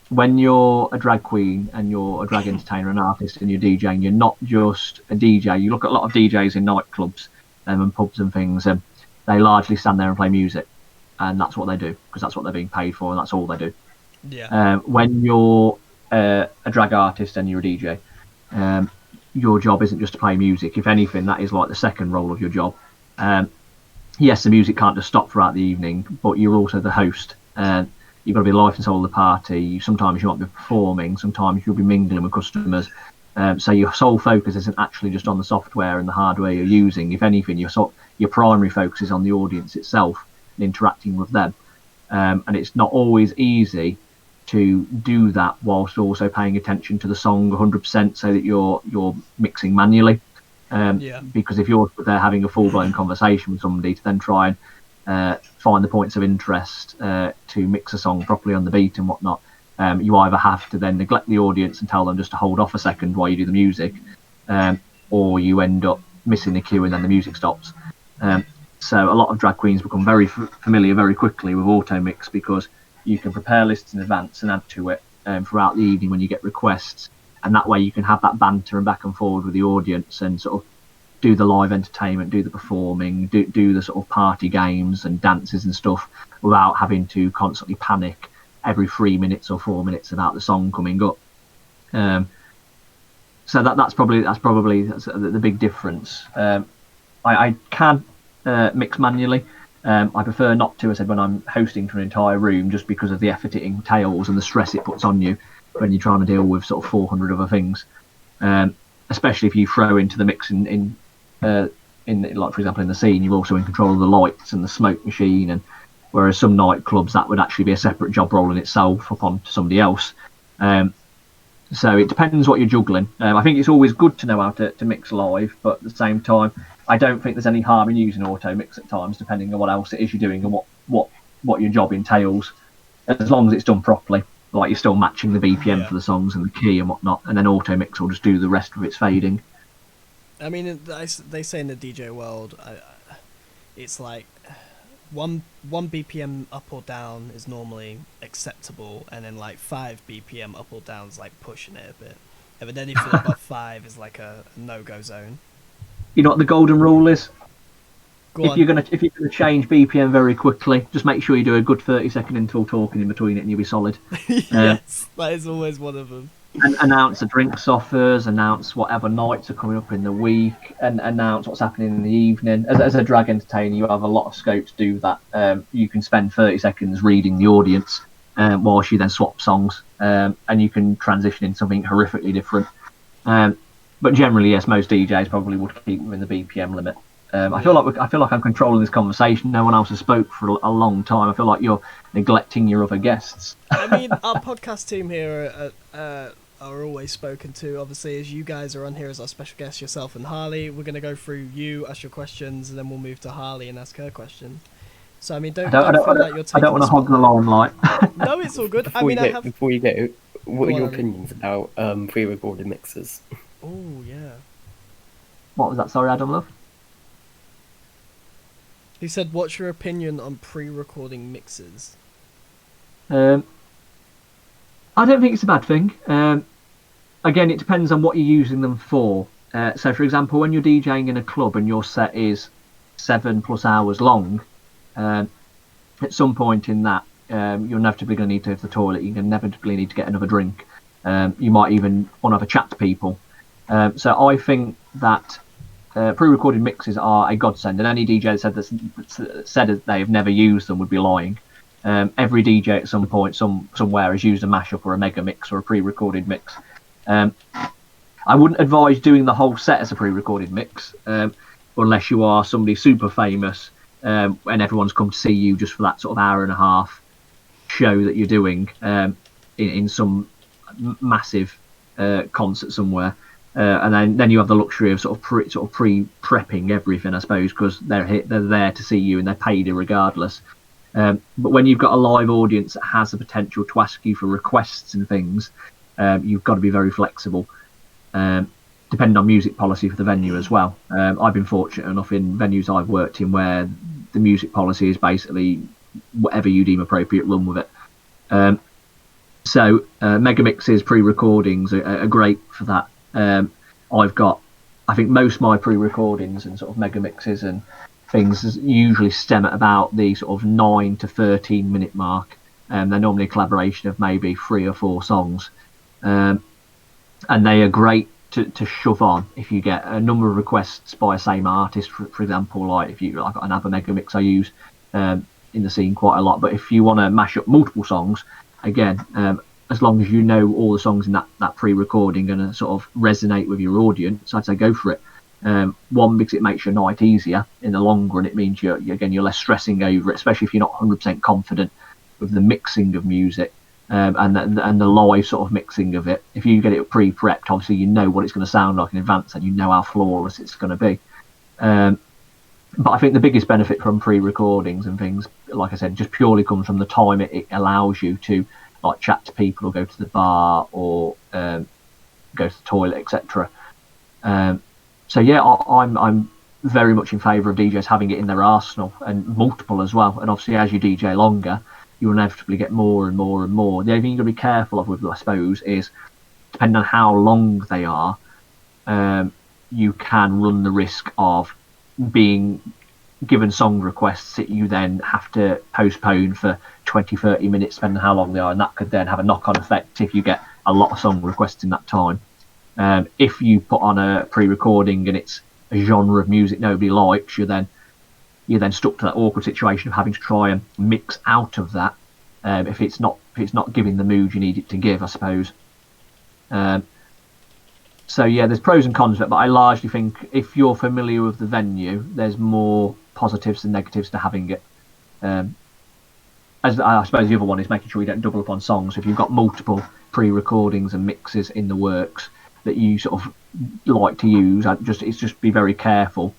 When you're a drag queen and you're a drag entertainer and artist and you're DJing, you're not just a DJ. You look at a lot of DJs in nightclubs and pubs and things, and they largely stand there and play music, and that's what they do because that's what they're being paid for, and that's all they do. Yeah. When you're a drag artist and you're a DJ, your job isn't just to play music. If anything, that is like the second role of your job. Yes, the music can't just stop throughout the evening, but you're also the host You've got to be life and soul of the party. Sometimes you might be performing, sometimes you'll be mingling with customers. So your sole focus isn't actually just on the software and the hardware you're using. If anything, your primary focus is on the audience itself and interacting with them. And it's not always easy to do that whilst also paying attention to the song 100%, so that you're mixing manually. Because if you're there having a full-blown conversation with somebody to then try and find the points of interest to mix a song properly on the beat and whatnot, you either have to then neglect the audience and tell them just to hold off a second while you do the music, or you end up missing the cue and then the music stops. So a lot of drag queens become very familiar very quickly with auto mix, because you can prepare lists in advance and add to it throughout the evening when you get requests, and that way you can have that banter and back and forward with the audience and sort of do the live entertainment, do the performing, do the sort of party games and dances and stuff without having to constantly panic every 3 minutes or 4 minutes about the song coming up. So that's probably the big difference. I can mix manually. I prefer not to, I said, when I'm hosting to an entire room, just because of the effort it entails and the stress it puts on you when you're trying to deal with sort of 400 other things. Especially if you throw into the mix in like, for example, in the scene, you're also in control of the lights and the smoke machine, and whereas some nightclubs that would actually be a separate job role in itself upon to somebody else. So it depends what you're juggling. I think it's always good to know how to mix live, but at the same time, I don't think there's any harm in using auto mix at times, depending on what else it is you're doing and what your job entails, as long as it's done properly. Like, you're still matching the BPM for the songs and the key and whatnot, and then auto mix will just do the rest of its fading. I mean, they say in the DJ world, it's like one BPM up or down is normally acceptable, and then like 5 BPM up or down is like pushing it a bit. And then anything above 5 is like a no-go zone. You know what the golden rule is? If you're gonna change BPM very quickly, just make sure you do a good 30-second interval talking in between it, and you'll be solid. Yes, that is always one of them. And announce the drinks offers, announce whatever nights are coming up in the week, and announce what's happening in the evening. As a drag entertainer, you have a lot of scope to do that. You can spend 30 seconds reading the audience whilst you then swap songs, and you can transition into something horrifically different. But generally, yes, most DJs probably would keep within the BPM limit. I feel like I'm controlling this conversation. No one else has spoke for a long time. I feel like you're neglecting your other guests. I mean, our podcast team here are always spoken to. Obviously, as you guys are on here as our special guests, yourself and Harley, we're going to go through you, ask your questions, and then we'll move to Harley and ask her question. So, I mean, don't feel like you're taking I don't want to hog the limelight. No, it's all good. Before you go, what are your opinions about pre-recorded mixes? Oh, yeah. What was that? Sorry, Adam Love? He said, what's your opinion on pre-recording mixes? I don't think it's a bad thing. Again, it depends on what you're using them for. So, for example, when you're DJing in a club and your set is 7+ hours long, at some point in that, you're inevitably going to need to go to the toilet. You're inevitably need to get another drink. You might even want to have a chat to people. So I think that pre-recorded mixes are a godsend, and any DJ that said that they have never used them would be lying. Every DJ at some point somewhere has used a mashup or a mega mix or a pre-recorded mix. I wouldn't advise doing the whole set as a pre-recorded mix, unless you are somebody super famous and everyone's come to see you just for that sort of hour and a half show that you're doing in some massive concert somewhere. And then you have the luxury of sort of pre-prepping everything, I suppose, because they're there to see you and they're paid regardless. But when you've got a live audience that has the potential to ask you for requests and things, you've got to be very flexible, depending on music policy for the venue as well. I've been fortunate enough in venues I've worked in where the music policy is basically whatever you deem appropriate, run with it. So mega mixes, pre-recordings are great for that. I think most of my pre-recordings and sort of mega mixes and things usually stem at about the sort of 9 to 13 minute mark. They're normally a collaboration of maybe 3 or 4 songs, and they are great to shove on if you get a number of requests by a same artist. For example, like if you like another mega mix I use, in the scene quite a lot. But if you want to mash up multiple songs, again, as long as you know all the songs in that pre-recording and sort of resonate with your audience, I'd say go for it. One, because it makes your night easier in the long run. It means you're less stressing over it, especially if you're not 100% confident with the mixing of music and the live sort of mixing of it. If you get it pre-prepped, obviously you know what it's going to sound like in advance and you know how flawless it's going to be. But I think the biggest benefit from pre-recordings and things, like I said, just purely comes from the time it allows you to like chat to people or go to the bar or go to the toilet, etc. So yeah, I'm very much in favour of DJs having it in their arsenal and multiple as well. And obviously, as you DJ longer, you inevitably get more and more and more. The only thing you've got to be careful of with, I suppose, is depending on how long they are, you can run the risk of being given song requests that you then have to postpone for 20, 30 minutes, depending on how long they are. And that could then have a knock-on effect if you get a lot of song requests in that time. If you put on a pre-recording and it's a genre of music nobody likes, you're then stuck to that awkward situation of having to try and mix out of that if it's not giving the mood you need it to give, I suppose. So yeah, there's pros and cons of it, but I largely think if you're familiar with the venue, there's more positives than negatives to having it. As I suppose the other one is making sure you don't double up on songs. If you've got multiple pre-recordings and mixes in the works that you sort of like to use, just be very careful,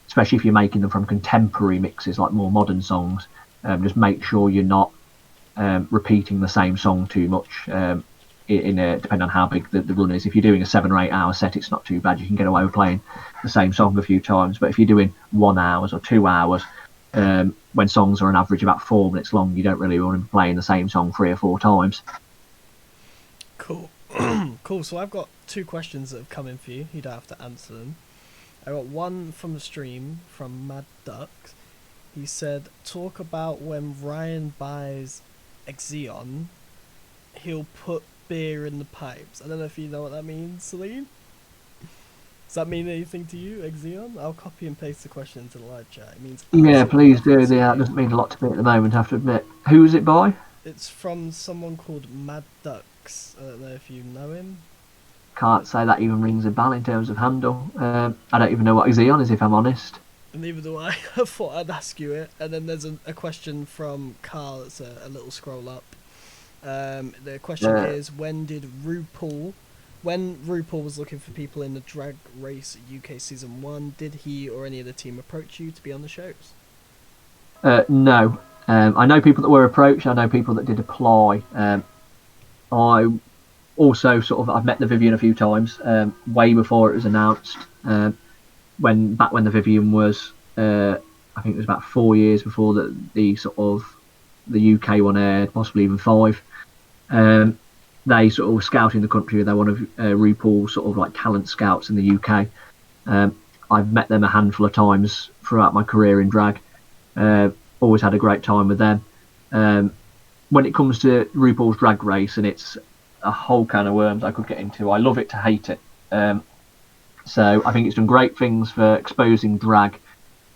especially if you're making them from contemporary mixes like more modern songs. Just make sure you're not repeating the same song too much. Depending on how big the run is. If you're doing a 7 or 8 hour set, it's not too bad. You can get away with playing the same song a few times. But if you're doing 1 hour or 2 hours, when songs are on average about 4 minutes long, you don't really want to be playing the same song 3 or 4 times. Cool. Cool. So I've got 2 questions that have come in for you. You don't have to answer them. I got one from the stream from Mad Ducks. He said, talk about when Ryan buys Xeon, he'll put beer in the pipes. I don't know if you know what that means, Celine. Does that mean anything to you, Xeon? I'll copy and paste the question into the live chat. It means yeah, please do. Yeah, it doesn't mean a lot to me at the moment, I have to admit. Who is it by? It's from someone called Mad Ducks. I don't know if you know him. Can't say that even rings a bell in terms of handle. I don't even know what Xeon is, if I'm honest. Neither do I. I thought I'd ask you it. And then there's a question from Carl. It's a little scroll up. The question is, when RuPaul was looking for people in the Drag Race UK Season 1, did he or any of the team approach you to be on the shows? No. I know people that were approached. I know people that did apply. I also I've met the Vivian a few times, way before it was announced. When the Vivian was, I think it was about 4 years before the UK one aired, possibly even 5. They were scouting the country. They're one of RuPaul's talent scouts in the UK. I've met them a handful of times throughout my career in drag. Always had a great time with them. When it comes to RuPaul's Drag Race, and it's a whole can of worms I could get into. I love it to hate it. So I think it's done great things for exposing drag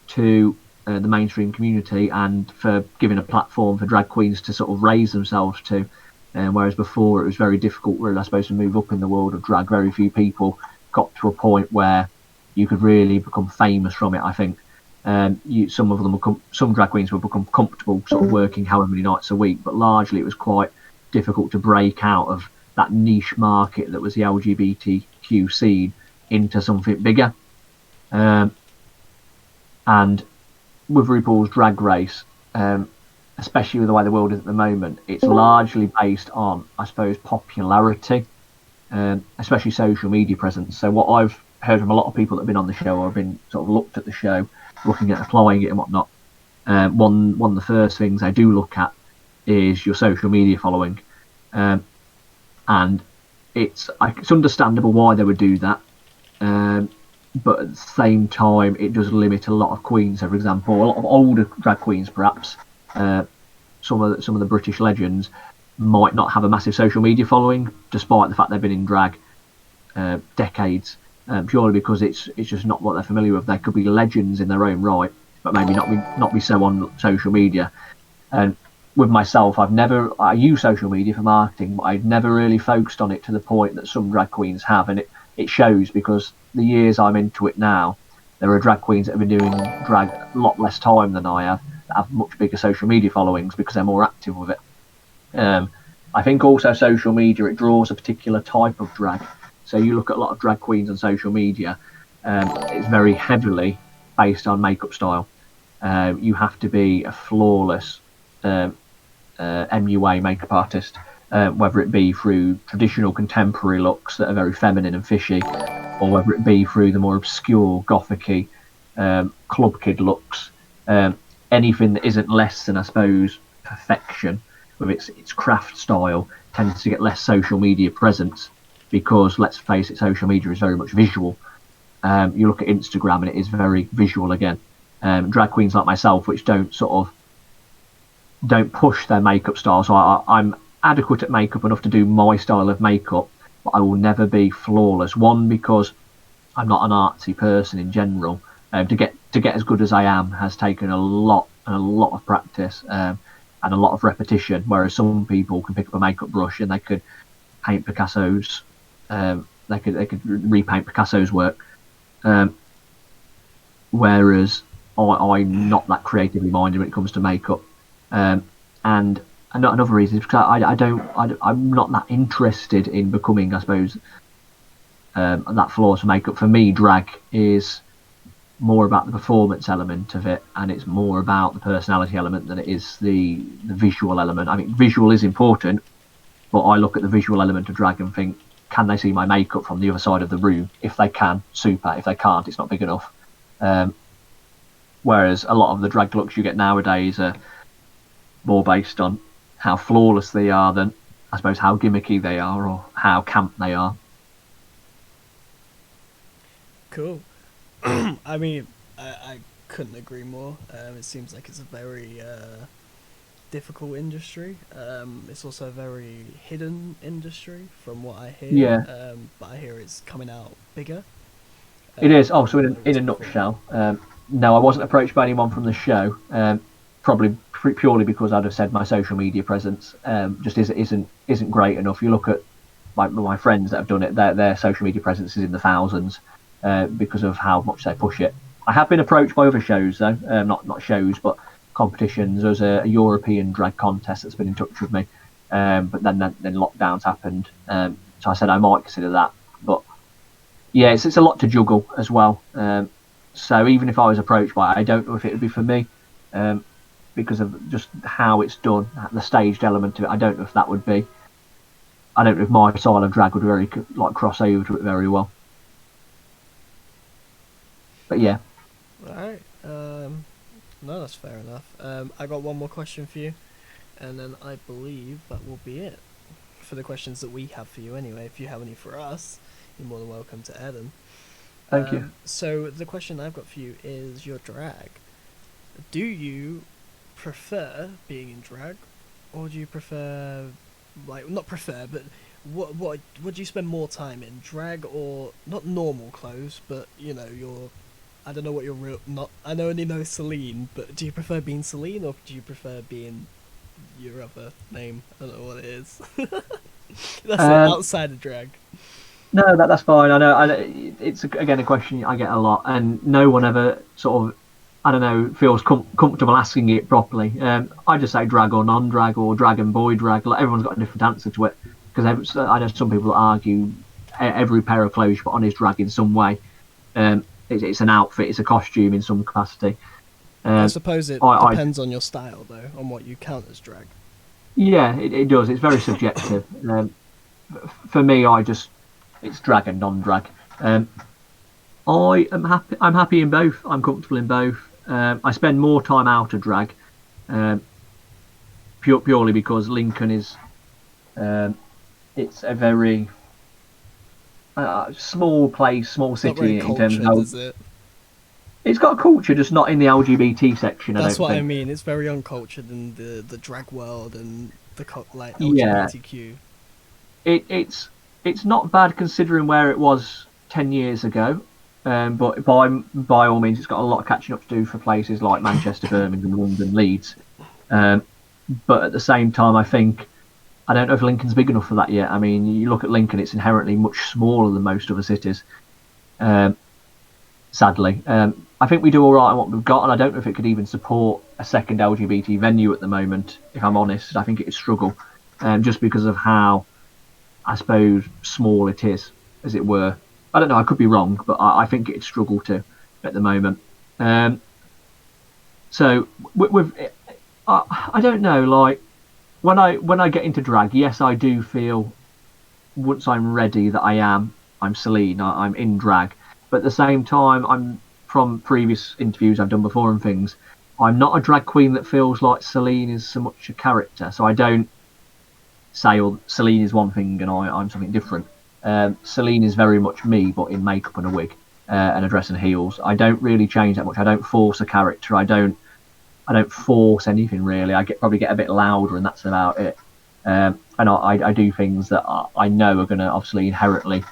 to the mainstream community and for giving a platform for drag queens to raise themselves to. Whereas before it was very difficult, really, I suppose, to move up in the world of drag. Very few people got to a point where you could really become famous from it. I think some drag queens would become comfortable working however many nights a week, but largely it was quite difficult to break out of that niche market that was the LGBTQ scene into something bigger. And with RuPaul's Drag Race, especially with the way the world is at the moment, it's largely based on, I suppose, popularity, especially social media presence. So what I've heard from a lot of people that have been on the show or have been looked at the show, looking at applying it and whatnot, one of the first things they do look at is your social media following. And it's understandable why they would do that. But at the same time, it does limit a lot of queens. So, for example, a lot of older drag queens, perhaps, some of the British legends might not have a massive social media following, despite the fact they've been in drag decades, purely because it's just not what they're familiar with. They could be legends in their own right, but maybe not be so on social media. And with myself, I use social media for marketing, but I've never really focused on it to the point that some drag queens have, and it shows because the years I'm into it now, there are drag queens that have been doing drag a lot less time than I have, that have much bigger social media followings because they're more active with it. I think also social media, it draws a particular type of drag. So you look at a lot of drag queens on social media, it's very heavily based on makeup style. You have to be a flawless MUA makeup artist, whether it be through traditional contemporary looks that are very feminine and fishy, or whether it be through the more obscure gothicy club kid looks. Anything that isn't less than, I suppose, perfection with its craft style tends to get less social media presence because, let's face it, social media is very much visual. You look at Instagram and it is very visual again. Drag queens like myself, which don't push their makeup style, so I'm adequate at makeup enough to do my style of makeup, but I will never be flawless. One, because I'm not an artsy person in general. To get as good as I am has taken a lot of practice and a lot of repetition. Whereas some people can pick up a makeup brush and they could paint Picasso's, they could repaint Picasso's work. Whereas I'm not that creatively minded when it comes to makeup. And another reason is because I'm not that interested in becoming, I suppose, that flawless for makeup. For me, drag is more about the performance element of it, and it's more about the personality element than it is the visual element. I mean, visual is important, but I look at the visual element of drag and think, can they see my makeup from the other side of the room? If they can, super. If they can't, it's not big enough. Whereas a lot of the drag looks you get nowadays are more based on how flawless they are than, I suppose, how gimmicky they are or how camp they are. Cool. I mean, I couldn't agree more. It seems like it's a very difficult industry. It's also a very hidden industry from what I hear. Yeah. But I hear it's coming out bigger. It is. Oh, so in a nutshell, no, I wasn't approached by anyone from the show. Probably purely because I'd have said my social media presence just isn't great enough. You look at my friends that have done it; their social media presence is in the thousands because of how much they push it. I have been approached by other shows though, not shows, but competitions. There's a European drag contest that's been in touch with me, but then lockdowns happened, so I said I might consider that. But yeah, it's a lot to juggle as well. So even if I was approached by it, I don't know if it would be for me. Because of just how it's done, the staged element of it, I don't know if that would be. I don't know if my style of drag would very cross over to it very well. But yeah. Right. No, that's fair enough. I got one more question for you, and then I believe that will be it for the questions that we have for you. Anyway, if you have any for us, you're more than welcome to add them. Thank you. So the question I've got for you is your drag. Do you prefer being in drag, or do you prefer, not prefer, but what do you spend more time in, drag or not normal clothes, but your, I don't know what your real, not, I only know Celine, but do you prefer being Celine or do you prefer being your other name? I don't know what it is. That's it, outside of drag. No, that's fine. I know. It's again a question I get a lot, and no one ever sort of, I don't know, feels comfortable asking it properly. I just say drag or non-drag or drag and boy drag. Like, everyone's got a different answer to it because I know some people that argue every pair of clothes you put on is drag in some way. It's an outfit, it's a costume in some capacity. I suppose it depends on your style, though, on what you count as drag. Yeah, it does. It's very subjective. For me, it's drag and non-drag. I'm happy in both. I'm comfortable in both. I spend more time out of drag, purely because Lincoln is, it's a very small place, small city in terms of. Is it? It's got a culture, just not in the LGBT section. That's what I mean. It's very uncultured in the drag world and the LGBTQ. Yeah. It's not bad considering where it was 10 years ago. But by all means, it's got a lot of catching up to do for places like Manchester, Birmingham, London, Leeds. but at the same time, I think I don't know if Lincoln's big enough for that yet. I mean, you look at Lincoln; it's inherently much smaller than most other cities. Sadly, I think we do all right on what we've got, and I don't know if it could even support a second LGBT venue at the moment. If I'm honest, I think it would struggle, just because of how, I suppose, small it is, as it were. I don't know. I could be wrong, but I think it'd struggle to at the moment. So I don't know. Like when I get into drag, yes, I do feel once I'm ready that I'm Celine. I'm in drag, but at the same time, I'm from previous interviews I've done before and things. I'm not a drag queen that feels like Celine is so much a character. So I don't say, "Oh, Celine is one thing and I'm something different." Celine is very much me, but in makeup and a wig and a dress and heels. I don't really change that much. I don't force a character. I don't force anything really. I probably get a bit louder, and that's about it. And I do things that I know are going to obviously inherently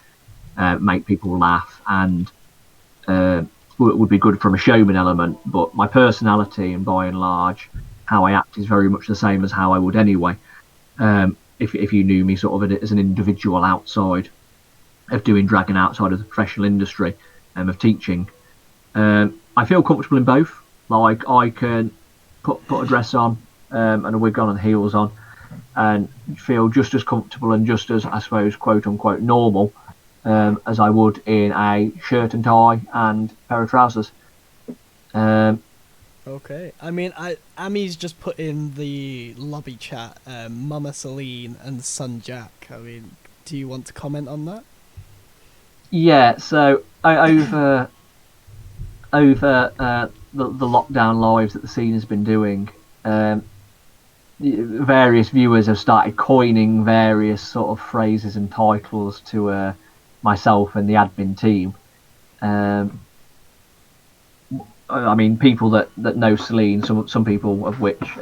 make people laugh and would be good from a showman element. But my personality, and by and large, how I act is very much the same as how I would anyway. If you knew me sort of as an individual outside of doing drag and outside of the professional industry of teaching, I feel comfortable in both. Like I can put a dress on and a wig on and heels on, and feel just as comfortable and just as, I suppose, quote unquote normal as I would in a shirt and tie and a pair of trousers. Okay. I mean, Ami's just put in the lobby chat, Mama Celine and Son Jack. I mean, do you want to comment on that? Yeah. So over the lockdown lives that the scene has been doing, various viewers have started coining various sort of phrases and titles to myself and the admin team. I mean, people that know Celine, some people of which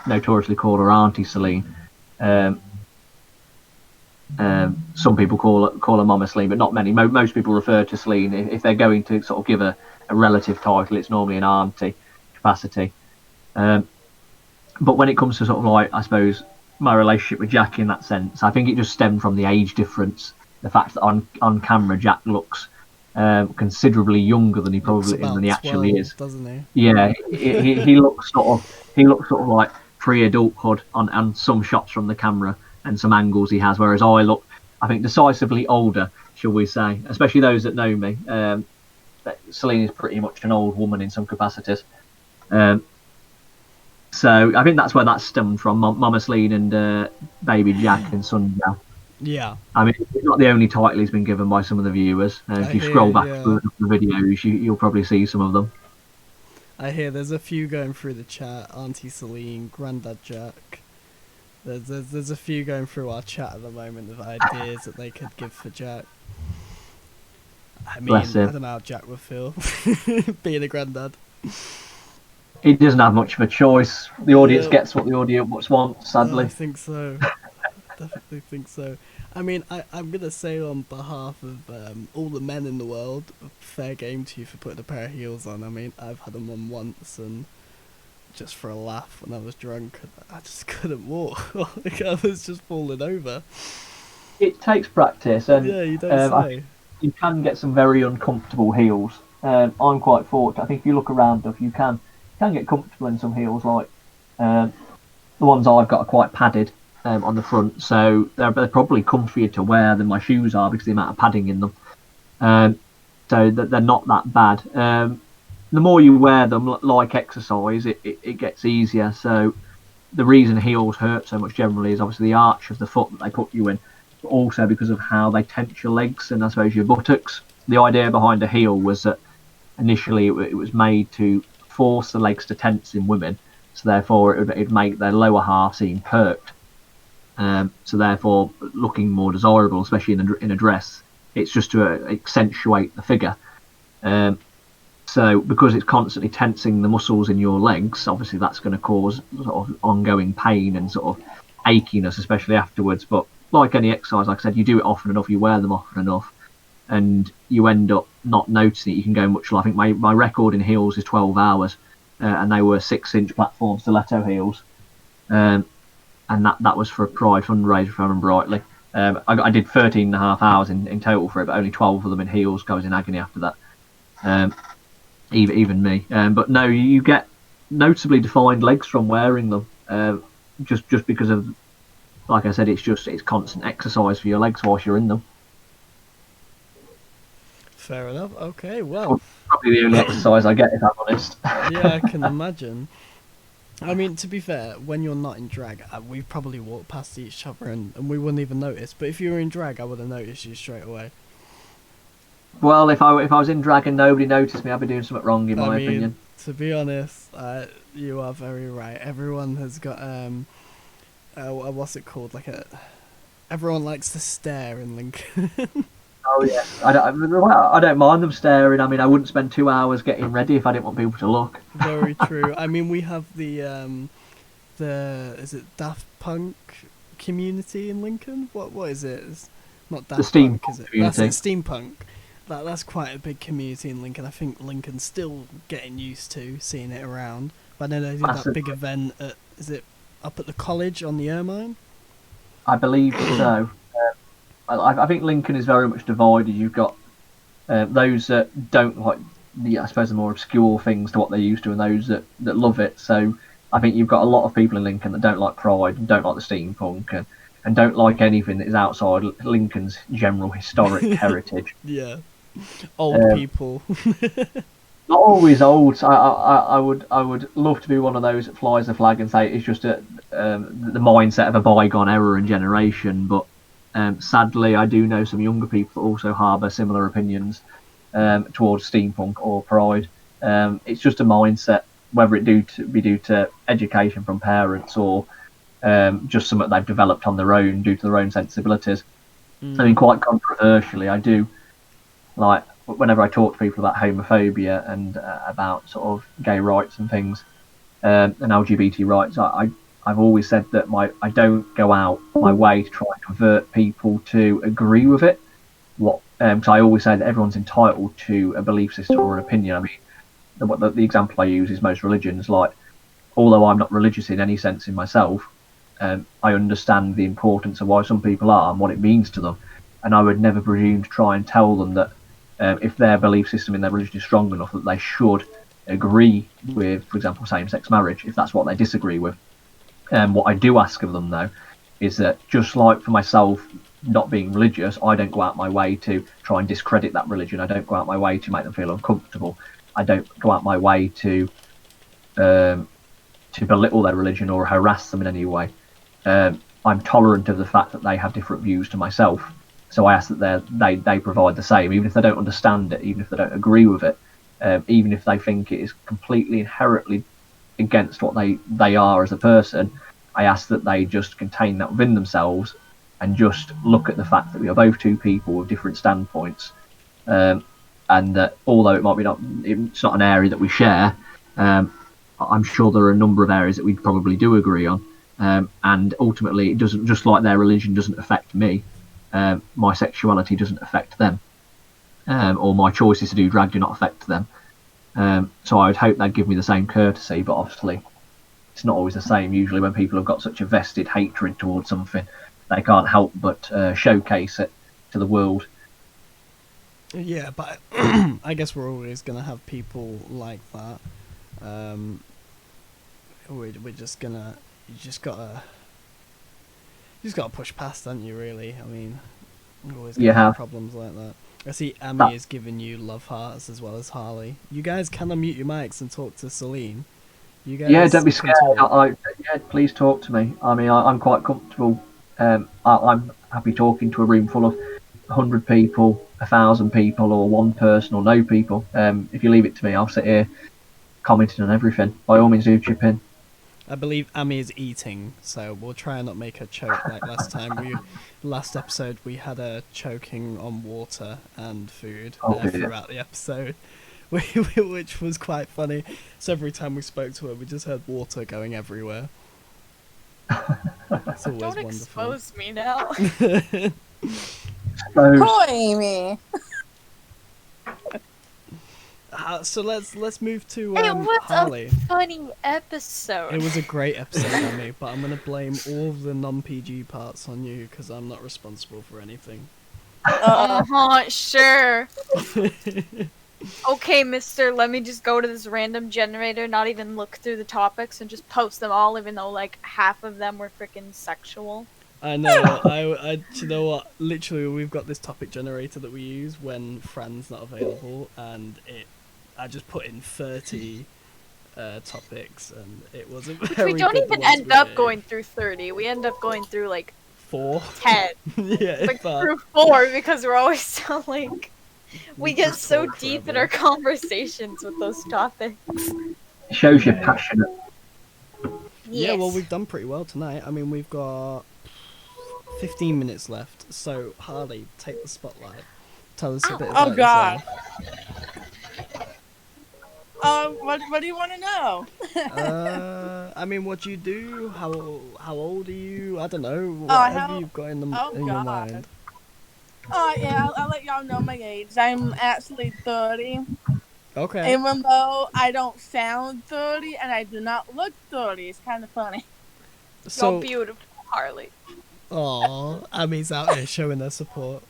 notoriously call her Auntie Celine. Some people call her Mama Celine, but not many. Most people refer to Celine if they're going to sort of give a relative title. It's normally an auntie capacity. But when it comes to sort of like, I suppose, my relationship with Jack in that sense, I think it just stemmed from the age difference. The fact that on camera Jack looks considerably younger than he actually is, doesn't he? Yeah, he looks sort of like pre-adulthood on some shots from the camera and some angles he has, whereas I look, I think, decisively older, shall we say, especially those that know me. Celine is pretty much an old woman in some capacities. So I think that's where that stemmed from, Mama Celine and Baby Jack and Son Jack. Yeah. I mean, it's not the only title he's been given by some of the viewers. If you scroll back through the videos, you'll probably see some of them. I hear there's a few going through the chat. Auntie Celine, Grandad Jack. There's a few going through our chat at the moment of ideas that they could give for Jack. I mean, I don't know how Jack would feel being a granddad. He doesn't have much of a choice. The audience gets what the audience wants, sadly. I think so. Definitely think so. I mean, I'm going to say on behalf of all the men in the world, fair game to you for putting a pair of heels on. I mean, I've had them on once, and just for a laugh when I was drunk, I just couldn't walk. Like, I was just falling over. It takes practice, and yeah, you don't say. You can get some very uncomfortable heels. I'm quite fortunate. I think if you look around enough, you can get comfortable in some heels. Like the ones I've got are quite padded on the front, so they're probably comfier to wear than my shoes are because of the amount of padding in them. So they're not that bad. The more you wear them, like exercise, it gets easier. So the reason heels hurt so much generally is obviously the arch of the foot that they put you in, but also because of how they tense your legs and I suppose your buttocks. The idea behind a heel was that initially it was made to force the legs to tense in women, so therefore it'd make their lower half seem perked. So therefore looking more desirable, especially in a dress. It's just to accentuate the figure. So because it's constantly tensing the muscles in your legs, obviously that's going to cause sort of ongoing pain and sort of achiness, especially afterwards. But like any exercise, like I said, you do it often enough, you wear them often enough, and you end up not noticing it. You can go much. I think my record in heels is 12 hours, and they were 6-inch platform stiletto heels. and that was for a Pride fundraiser, if I remember rightly. I did 13 and a half hours in total for it, but only 12 of them in heels. I was in agony after that. Even me. But no, you get noticeably defined legs from wearing them. Just because of, like I said, it's constant exercise for your legs whilst you're in them. Fair enough. Okay, well, Probably the only exercise I get, if I'm honest. yeah, I can imagine. I mean, to be fair, when you're not in drag, we probably walk past each other and we wouldn't even notice. But if you were in drag, I would have noticed you straight away. Well, if I was in drag and nobody noticed me, I'd be doing something wrong, in my opinion. To be honest, you are very right. Everyone has got what's it called? Everyone likes to stare in Lincoln. Oh yeah, I don't mind them staring. I mean, I wouldn't spend 2 hours getting ready if I didn't want people to look. Very true. I mean, we have the is it Daft Punk community in Lincoln? What is it? It's not Daft Punk, is it? Community. That's it, steampunk. That's quite a big community in Lincoln. I think Lincoln's still getting used to seeing it around. But I know they did that big event is it up at the college on the Ermine? I believe so. I think Lincoln is very much divided. You've got those that don't like I suppose the more obscure things to what they're used to, and those that love it. So I think you've got a lot of people in Lincoln that don't like Pride and don't like the steampunk and don't like anything that is outside Lincoln's general historic heritage. Yeah, old people. Not always old. I would love to be one of those that flies the flag and say it's just the mindset of a bygone era and generation. But sadly, I do know some younger people that also harbour similar opinions towards steampunk or Pride. It's just a mindset, whether it be due to education from parents or just something they've developed on their own due to their own sensibilities. I mean, quite controversially, I do like whenever I talk to people about homophobia and about sort of gay rights and things and LGBT rights, I've always said that I don't go out my way to try and convert people to agree with it. So I always say that everyone's entitled to a belief system or an opinion. I mean, the example I use is most religions. Like, although I'm not religious in any sense in myself, I understand the importance of why some people are and what it means to them. And I would never presume to try and tell them that if their belief system in their religion is strong enough that they should agree with, for example, same-sex marriage, if that's what they disagree with. What I do ask of them, though, is that just like for myself, not being religious, I don't go out my way to try and discredit that religion. I don't go out my way to make them feel uncomfortable. I don't go out my way to belittle their religion or harass them in any way. I'm tolerant of the fact that they have different views to myself. So I ask that they provide the same, even if they don't understand it, even if they don't agree with it, even if they think it is completely inherently against what they are as a person. I ask that they just contain that within themselves and just look at the fact that we are both two people with different standpoints, and that although it's not an area that we share, I'm sure there are a number of areas that we probably do agree on, and ultimately it doesn't, just like their religion doesn't affect me, my sexuality doesn't affect them, or my choices to do drag do not affect them. So I would hope they'd give me the same courtesy, but obviously it's not always the same. Usually when people have got such a vested hatred towards something, they can't help but showcase it to the world. Yeah, but I guess we're always going to have people like that. We're just gonna, you just gotta push past, don't you, really? I mean, we're always gonna have problems like that. I see Amy is giving you love hearts as well as Harley. You guys can unmute your mics and talk to Celine. You guys don't be scared. Please talk to me. I mean, I'm quite comfortable. I'm happy talking to a room full of 100 people, 1,000 people, or one person, or no people. If you leave it to me, I'll sit here commenting on everything. By all means, do chip in. I believe Amy is eating, so we'll try and not make her choke like last time. Last episode, we had her choking on water and food throughout the episode, which was quite funny. So every time we spoke to her, we just heard water going everywhere. It's always Don't wonderful. expose me now. Poor Amy. So let's move to It was Harley. a funny episode. It was a great episode, Emmy, but I'm gonna blame all of the non-PG parts on you because I'm not responsible for anything. Sure. Okay, mister, let me just go to this random generator, not even look through the topics, and just post them all, even though, like, half of them were freaking sexual. I know. I you know what? Literally, we've got this topic generator that we use when Fran's not available, and I just put in 30 topics, and it wasn't Which very we don't good, even the ones end we up made. going through 30. We end up going through, like, 4. 10. Yeah, Like, if that. through 4, because we're always so, like... We get just so talk deep in forever. our conversations with those topics. It shows you're passionate. Yeah, well, Yes. we've done pretty well tonight. I mean, we've got 15 minutes left. So, Harley, take the spotlight. Tell us a bit about God. yourself. What do you want to know? I mean, what do you do? How old are you? I don't know. how- Whatever you've got in your mind. Yeah, I'll let y'all know my age. I'm actually 30. Okay. Even though I don't sound 30 and I do not look 30. It's kind of funny. So, You're beautiful, Harley. aw, Ami's out here showing her support.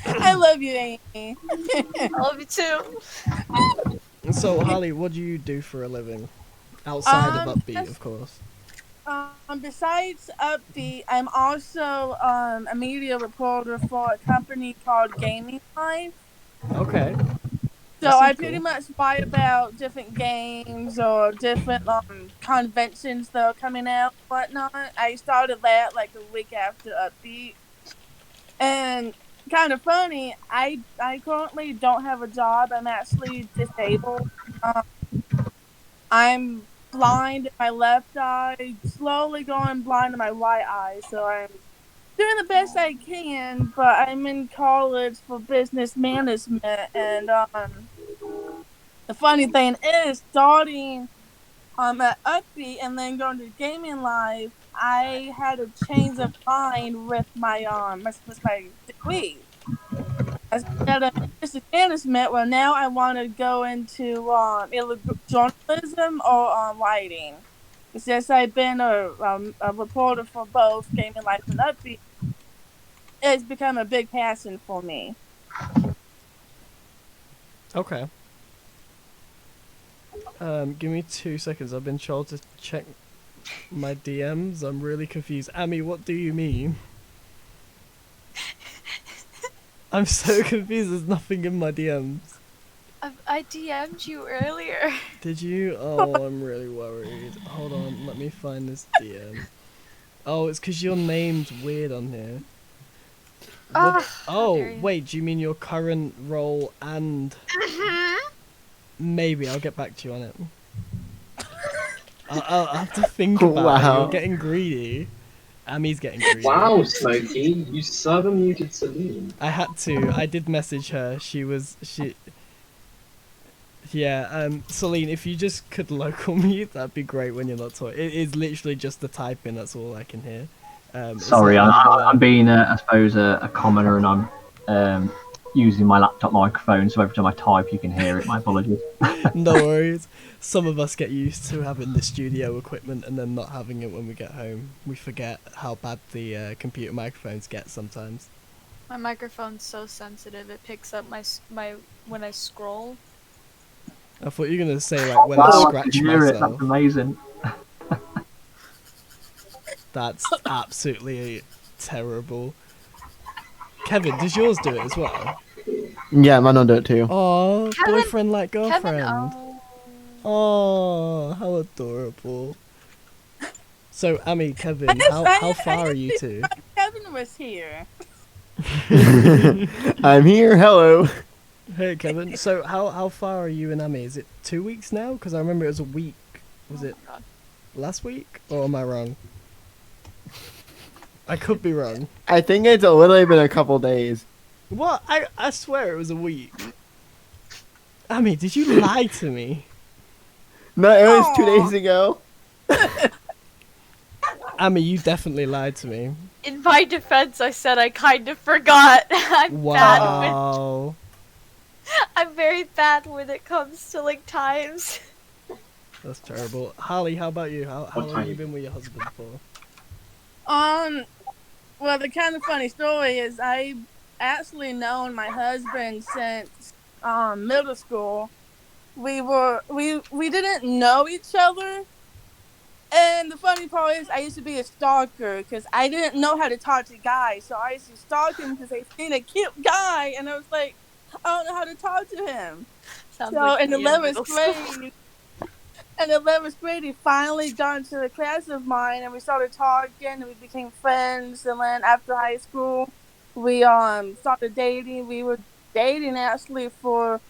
I love you, Amy. I love you too. So, Harley, what do you do for a living? Outside of Upbeat, that's- of course. Besides Upbeat, I'm also a media reporter for a company called Gaming Life. Okay. So That I seems pretty cool. much write about different games or different conventions that are coming out and whatnot. I started that like a week after Upbeat. And kind of funny, I currently don't have a job. I'm actually disabled. I'm blind in my left eye, slowly going blind in my right eye. So I'm doing the best I can, but I'm in college for business management. And the funny thing is, starting at Upbeat and then going to Gaming Live, I had a change of mind with my degree. I started business management. Well, now I want to go into either journalism or writing. Since I've been a reporter for both Gaming Life and Upbeat, it's become a big passion for me. Okay. Give me 2 seconds. I've been told to check my DMs. I'm really confused. Amy, what do you mean? I'm so confused. There's nothing in my DMs. I DM'd you earlier. Did you? Oh, I'm really worried. Hold on. Let me find this DM. Oh, it's because your name's weird on here. How dare you. Wait. Do you mean your current role and... Maybe I'll get back to you on it. I'll have to think about it. Wow. You're getting greedy. Amy's getting greedy. Wow, Smokey, you server muted Celine. I had to. I did message her. Yeah, Celine, if you just could local mute, that'd be great when you're not talking. It is literally just the typing, that's all I can hear. Sorry, I'm being, I suppose, a commoner, and I'm using my laptop microphone, so every time I type you can hear it. My apologies. No worries. Some of us get used to having the studio equipment and then not having it when we get home. We forget how bad the computer microphones get sometimes. My microphone's so sensitive, it picks up my when I scroll. I thought you were going to say, like, when I Oh, scratch can hear it. myself. That's amazing. That's absolutely terrible. Kevin, does yours do it as well? Yeah, mine will do it too. Oh, Kevin- boyfriend like girlfriend. Kevin, Oh, how adorable. So, Amy, Kevin, how I far are you two? Kevin was here. I'm here. Hello. Hey, Kevin. So, how far are you and Amy? Is it 2 weeks now? Because I remember it was a week. Was it God. last week? Or am I wrong? I could be wrong. I think it's literally been a couple days. What? I swear it was a week. Amy, did you lie to me? No, it was 2 Aw. days ago. Amy, you definitely lied to me. In my defense, I said I kind of forgot. I'm bad with. Wow. I'm very bad when it comes to like times. That's terrible. Harley, how about you? How What long have time? you been with your husband for? Well, the kind of funny story is I actually known my husband since middle school. We didn't know each other, and the funny part is I used to be a stalker because I didn't know how to talk to guys, so I used to stalk him because I seen a cute guy, and I was like, I don't know how to talk to him. Sounds So like in me in 11th middle school. grade, in 11th grade, he finally got into a class of mine, and we started talking, and we became friends. And then after high school, we started dating. We were dating actually for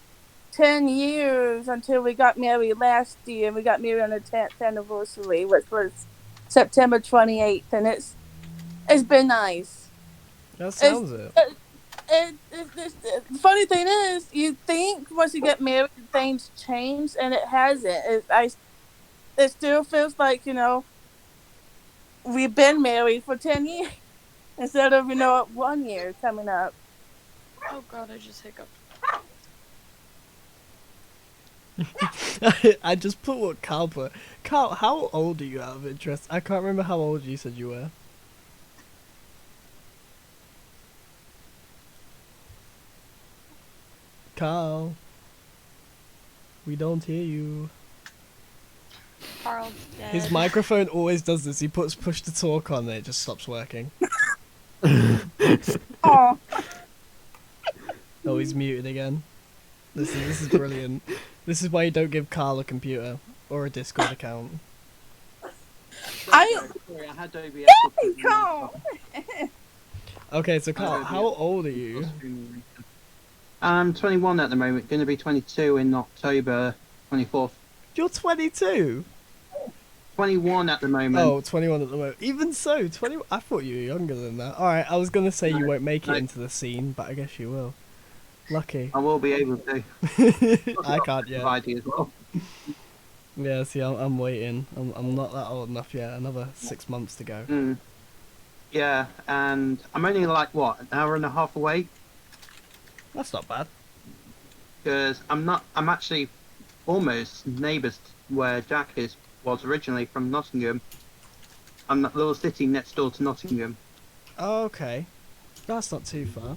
10 years until we got married last year. We got married on the 10th anniversary, which was September 28th, and it's been nice. That sounds it. The funny thing is, you think once you get married, things change, and it hasn't. It still feels like, we've been married for 10 years instead of, 1 year coming up. Oh god, I just hiccuped. I just put what Carl put. Carl, how old are you out of interest? I can't remember how old you said you were. Carl. We don't hear you. Carl's dead. His microphone always does this. He puts push to talk on and it just stops working. Oh, Oh, he's muted again. This is brilliant. This is why you don't give Carl a computer or a Discord account. I Sorry, I had OBS. Carl. Okay, so Carl, how old are you? I'm 21 at the moment. Going to be 22 in October 24th. You're 22? 21 at the moment. Oh, 21 at the moment. Even so, 20. I thought you were younger than that. Alright, I was going to say you won't make it into the scene, but I guess you will. Lucky. I will be able to. I can't yet. ID as well. Yeah, see, I'm waiting. I'm not that old enough yet. Another 6 months to go. Mm. Yeah, and I'm only like, what, an hour and a half away? That's not bad. Because I'm actually almost neighbours where Jack was originally from Nottingham. I'm that little city next door to Nottingham. Oh, okay. That's not too far.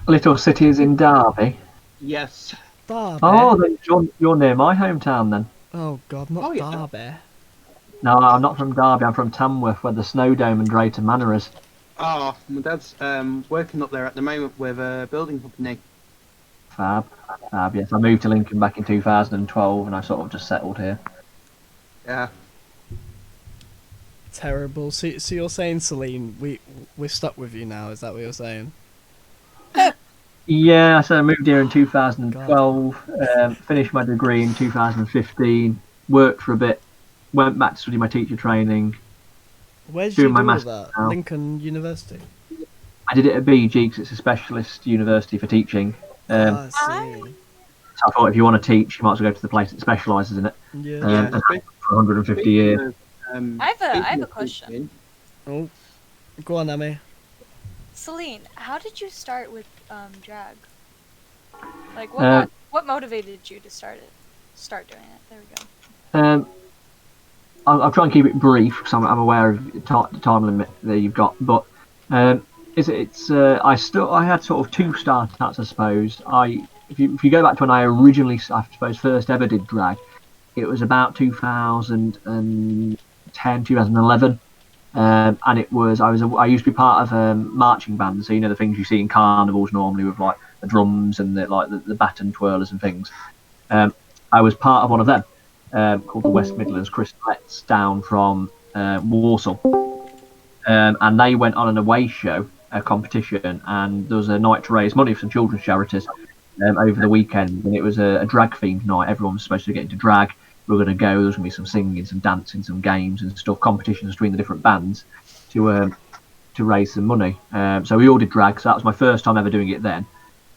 Little cities in Derby. Yes. Derby? Oh, then you're near my hometown then. Oh, God, not Derby. No, I'm not from Derby. I'm from Tamworth, where the Snowdome and Drayton Manor is. Oh, my dad's working up there at the moment with a building company. Fab. Yes, I moved to Lincoln back in 2012, and I sort of just settled here. Yeah. Terrible. So you're saying, Celine, we're stuck with you now, is that what you're saying? Yeah, so I moved here in 2012, finished my degree in 2015, worked for a bit, went back to study my teacher training. Where did doing you my do all masters that? now. Lincoln University? I did it at BG because it's a specialist university for teaching. I see. So I thought if you want to teach, you might as well go to the place that specialises in it. Yeah. For 150 years. I have a question. Oh, go on, Emmy. Celine, how did you start with drag? Like, what motivated you to start doing it? There we go. I'll try and keep it brief because I'm aware of the time limit that you've got. But I had sort of two starts, I suppose. If you go back to when I originally, I suppose, first ever did drag, it was about 2010, 2011. And it was I used to be part of marching bands, so you know the things you see in carnivals normally with like the drums and the baton twirlers and things. I was part of one of them called the West Midlands Crystalettes down from Warsaw, and they went on an away show, a competition, and there was a night to raise money for some children's charities over the weekend, and it was a drag themed night. Everyone was supposed to get into drag. We were going to go. There was going to be some singing, some dancing, some games and stuff, competitions between the different bands to raise some money. So we all did drag. So that was my first time ever doing it then.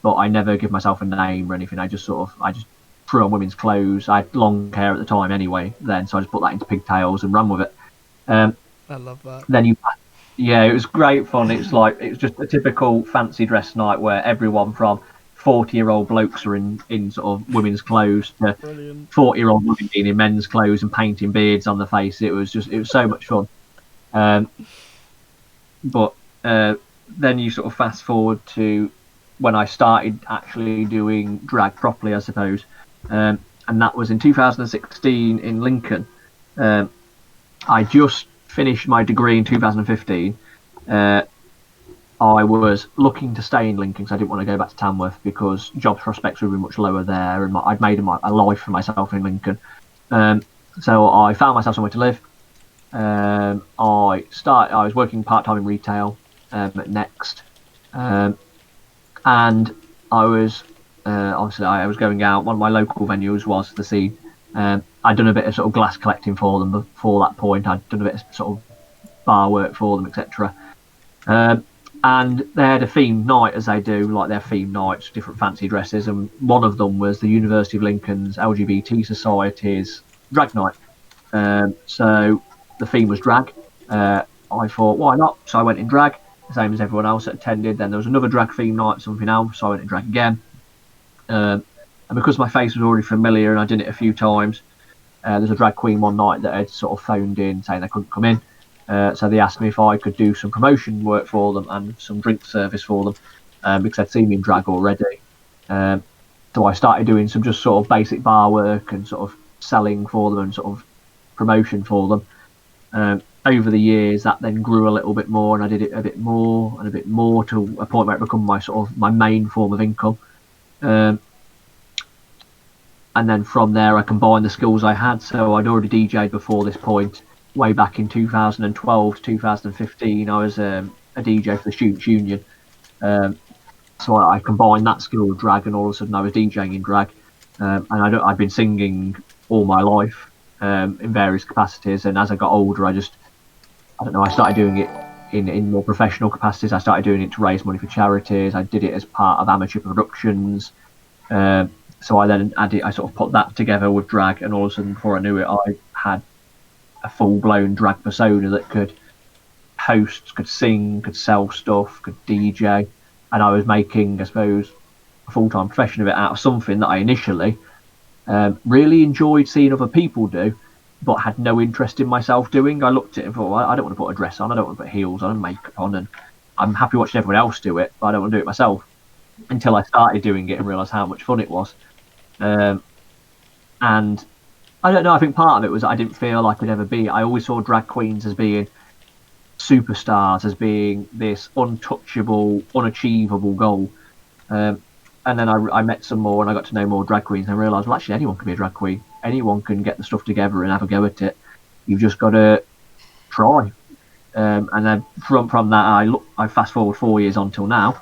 But I never give myself a name or anything. I just threw on women's clothes. I had long hair at the time anyway then, so I just put that into pigtails and ran with it. I love that. Yeah, it was great fun. It was just a typical fancy dress night where everyone from 40-year-old blokes are in sort of women's clothes to Brilliant. 40-year-old women being in men's clothes and painting beards on the face. It was so much fun. But then you sort of fast forward to when I started actually doing drag properly, I suppose, and that was in 2016 in Lincoln. I just finished my degree in 2015. I was looking to stay in Lincoln because I didn't want to go back to Tamworth because job prospects would be much lower there, and I'd made a life for myself in Lincoln. So I found myself somewhere to live. I was working part-time in retail at Next, and I was obviously I was going out. One of my local venues was the Scene. I'd done a bit of sort of glass collecting for them before that point. I'd done a bit of sort of bar work for them, etc. And they had a themed night, as they do, like their themed nights, different fancy dresses, and one of them was the University of Lincoln's LGBT Society's drag night. So the theme was drag. I thought, why not? So I went in drag, the same as everyone else that attended. Then there was another drag theme night, something else, so I went in drag again. And because my face was already familiar and I did it a few times, there's a drag queen one night that had sort of phoned in saying they couldn't come in. So they asked me if I could do some promotion work for them and some drink service for them because they'd seen me in drag already. So I started doing some just sort of basic bar work and sort of selling for them and sort of promotion for them. Over the years, that then grew a little bit more, and I did it a bit more and a bit more to a point where it became my main form of income. And then from there, I combined the skills I had. So I'd already DJ'd before this point. Way back in 2012 to 2015, I was a DJ for the Students' Union. So I combined that skill with drag, and all of a sudden I was DJing in drag. And I'd been singing all my life in various capacities. And as I got older, I started doing it in more professional capacities. I started doing it to raise money for charities. I did it as part of amateur productions. So I sort of put that together with drag, and all of a sudden, before I knew it, I had a full-blown drag persona that could host, could sing, could sell stuff, could DJ, and I was making, I suppose, a full-time profession of it out of something that I initially really enjoyed seeing other people do, but had no interest in myself doing. I looked at it and thought, well, I don't want to put a dress on, I don't want to put heels on and makeup on, and I'm happy watching everyone else do it, but I don't want to do it myself. Until I started doing it and realised how much fun it was. And I don't know, I think part of it was I didn't feel I could ever be. I always saw drag queens as being superstars, as being this untouchable, unachievable goal. And then I met some more and I got to know more drag queens, and I realised, well, actually anyone can be a drag queen. Anyone can get the stuff together and have a go at it. You've just got to try. And then from that, I fast forward 4 years on till now.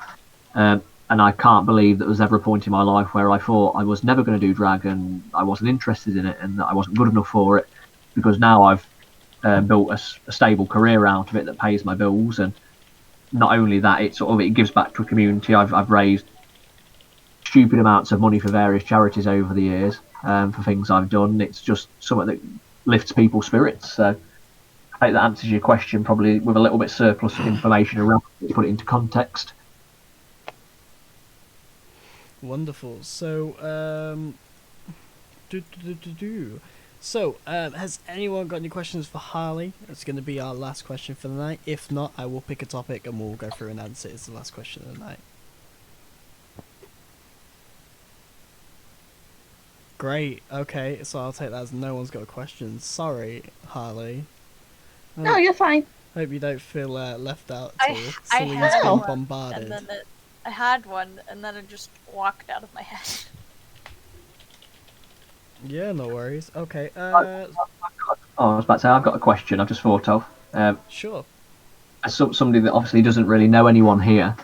And I can't believe that there was ever a point in my life where I thought I was never going to do drag and I wasn't interested in it and that I wasn't good enough for it, because now I've built a stable career out of it that pays my bills. And not only that, it gives back to a community. I've raised stupid amounts of money for various charities over the years for things I've done. It's just something that lifts people's spirits. So I think that answers your question, probably with a little bit surplus of information around it to put it into context. Wonderful. So, has anyone got any questions for Harley? It's going to be our last question for the night. If not, I will pick a topic and we'll go through and answer it. It's the last question of the night. Great. Okay, so I'll take that as no one's got questions. Sorry, Harley. No, you're fine. Hope you don't feel left out. I Celine's had been one, bombarded. and then I had one, and then it just walked out of my head. Yeah, no worries. Okay. I was about to say, I've got a question I've just thought of. Sure. As somebody that obviously doesn't really know anyone here.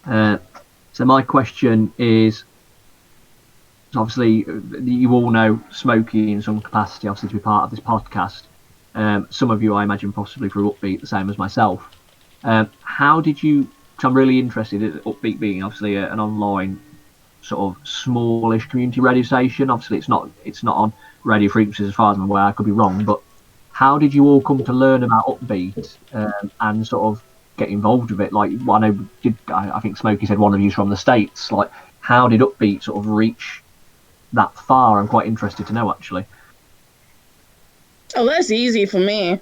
So my question is, obviously, you all know Smokey in some capacity, obviously, to be part of this podcast. Some of you, I imagine, possibly through Upbeat, the same as myself. How did you... Because I'm really interested in Upbeat being, obviously, an online sort of smallish community radio station. Obviously, it's not on radio frequencies as far as I'm aware. I could be wrong, but how did you all come to learn about Upbeat and sort of get involved with it? Like, I think Smokey said one of you's from the States. Like, how did Upbeat sort of reach that far? I'm quite interested to know, actually. Oh, that's easy for me.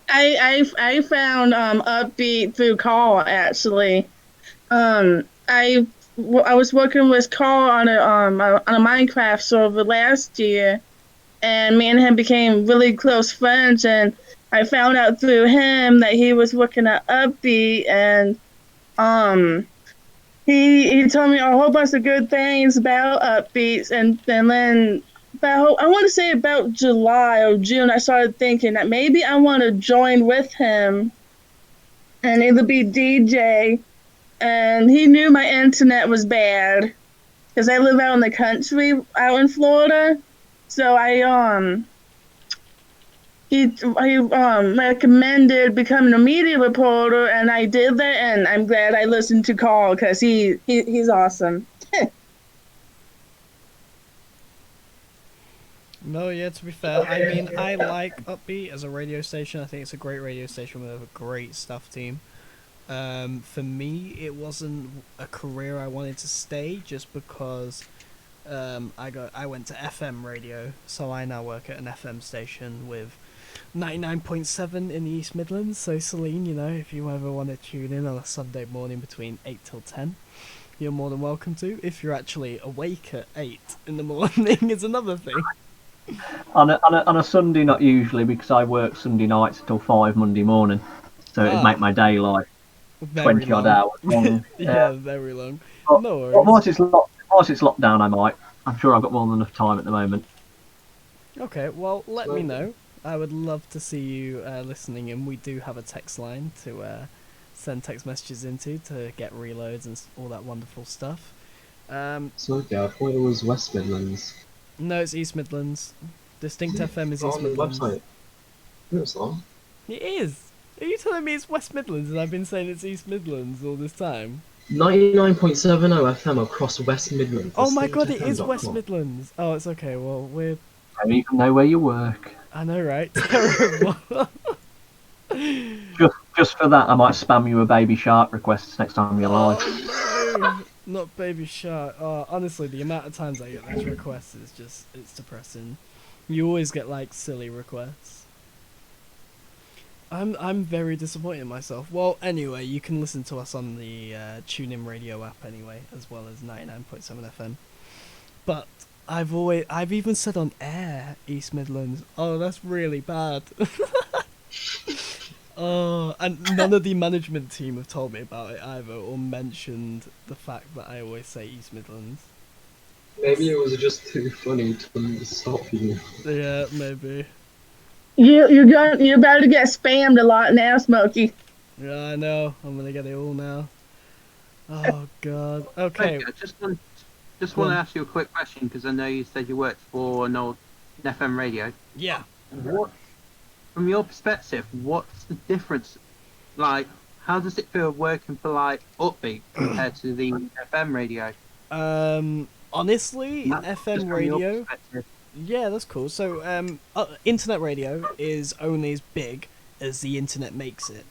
I found Upbeat through Carl actually. I was working with Carl on a Minecraft server last year, and me and him became really close friends. And I found out through him that he was working at Upbeat, and um he told me a whole bunch of good things about Upbeats, and then about, I want to say about July or June, I started thinking that maybe I want to join with him and either be DJ. And he knew my internet was bad because I live out in the country, out in Florida. So he recommended becoming a media reporter, and I did that, and I'm glad I listened to Carl because he's awesome. No, yeah, to be fair, I mean, I like Upbeat as a radio station. I think it's a great radio station with a great staff team. For me, it wasn't a career I wanted to stay just because I went to FM radio, so I now work at an FM station with 99.7 in the East Midlands. So Celine, you know, if you ever want to tune in on a Sunday morning between 8 till 10, you're more than welcome to. If you're actually awake at 8 in the morning, is another thing. On a Sunday, not usually, because I work Sunday nights until 5 Monday morning, so it'd make my day like 20 odd hours long. Yeah, very long. But, No worries. but once it's locked down, I might. I'm sure I've got more than enough time at the moment. Okay, well, let me know. I would love to see you listening in. We do have a text line to send text messages into to get reloads and all that wonderful stuff. Smokey, I thought it was West Midlands. No, it's East Midlands. Distinct FM is On East the Midlands. website. No, it's not. It is. Are you telling me it's West Midlands and I've been saying it's East Midlands all this time? 99.70 FM across West Midlands. Oh my god, it is West Midlands. Oh, it's okay. Well, we're... I don't even know where you work. I know, right? Terrible. Just for that, I might spam you a Baby Shark request next time you're live. No, not Baby Shark. Oh, honestly, the amount of times I get those requests is just, it's depressing. You always get, like, silly requests. I'm very disappointed in myself. Well, anyway, you can listen to us on the TuneIn Radio app anyway, as well as 99.7 FM. But I've even said on air East Midlands. Oh, that's really bad. Oh, and none of the management team have told me about it either, or mentioned the fact that I always say East Midlands. Maybe it was just too funny to stop you. Yeah, maybe. You're about to get spammed a lot now, Smokey. Yeah, I know. I'm gonna get it all now. Oh god. Okay. I just want to ask you a quick question because I know you said you worked for an FM radio. Yeah. What, from your perspective, what's the difference? Like, how does it feel working for like Upbeat compared to the FM radio? Honestly, Just FM from your radio. perspective. Yeah, that's cool. So, internet radio is only as big as the internet makes it.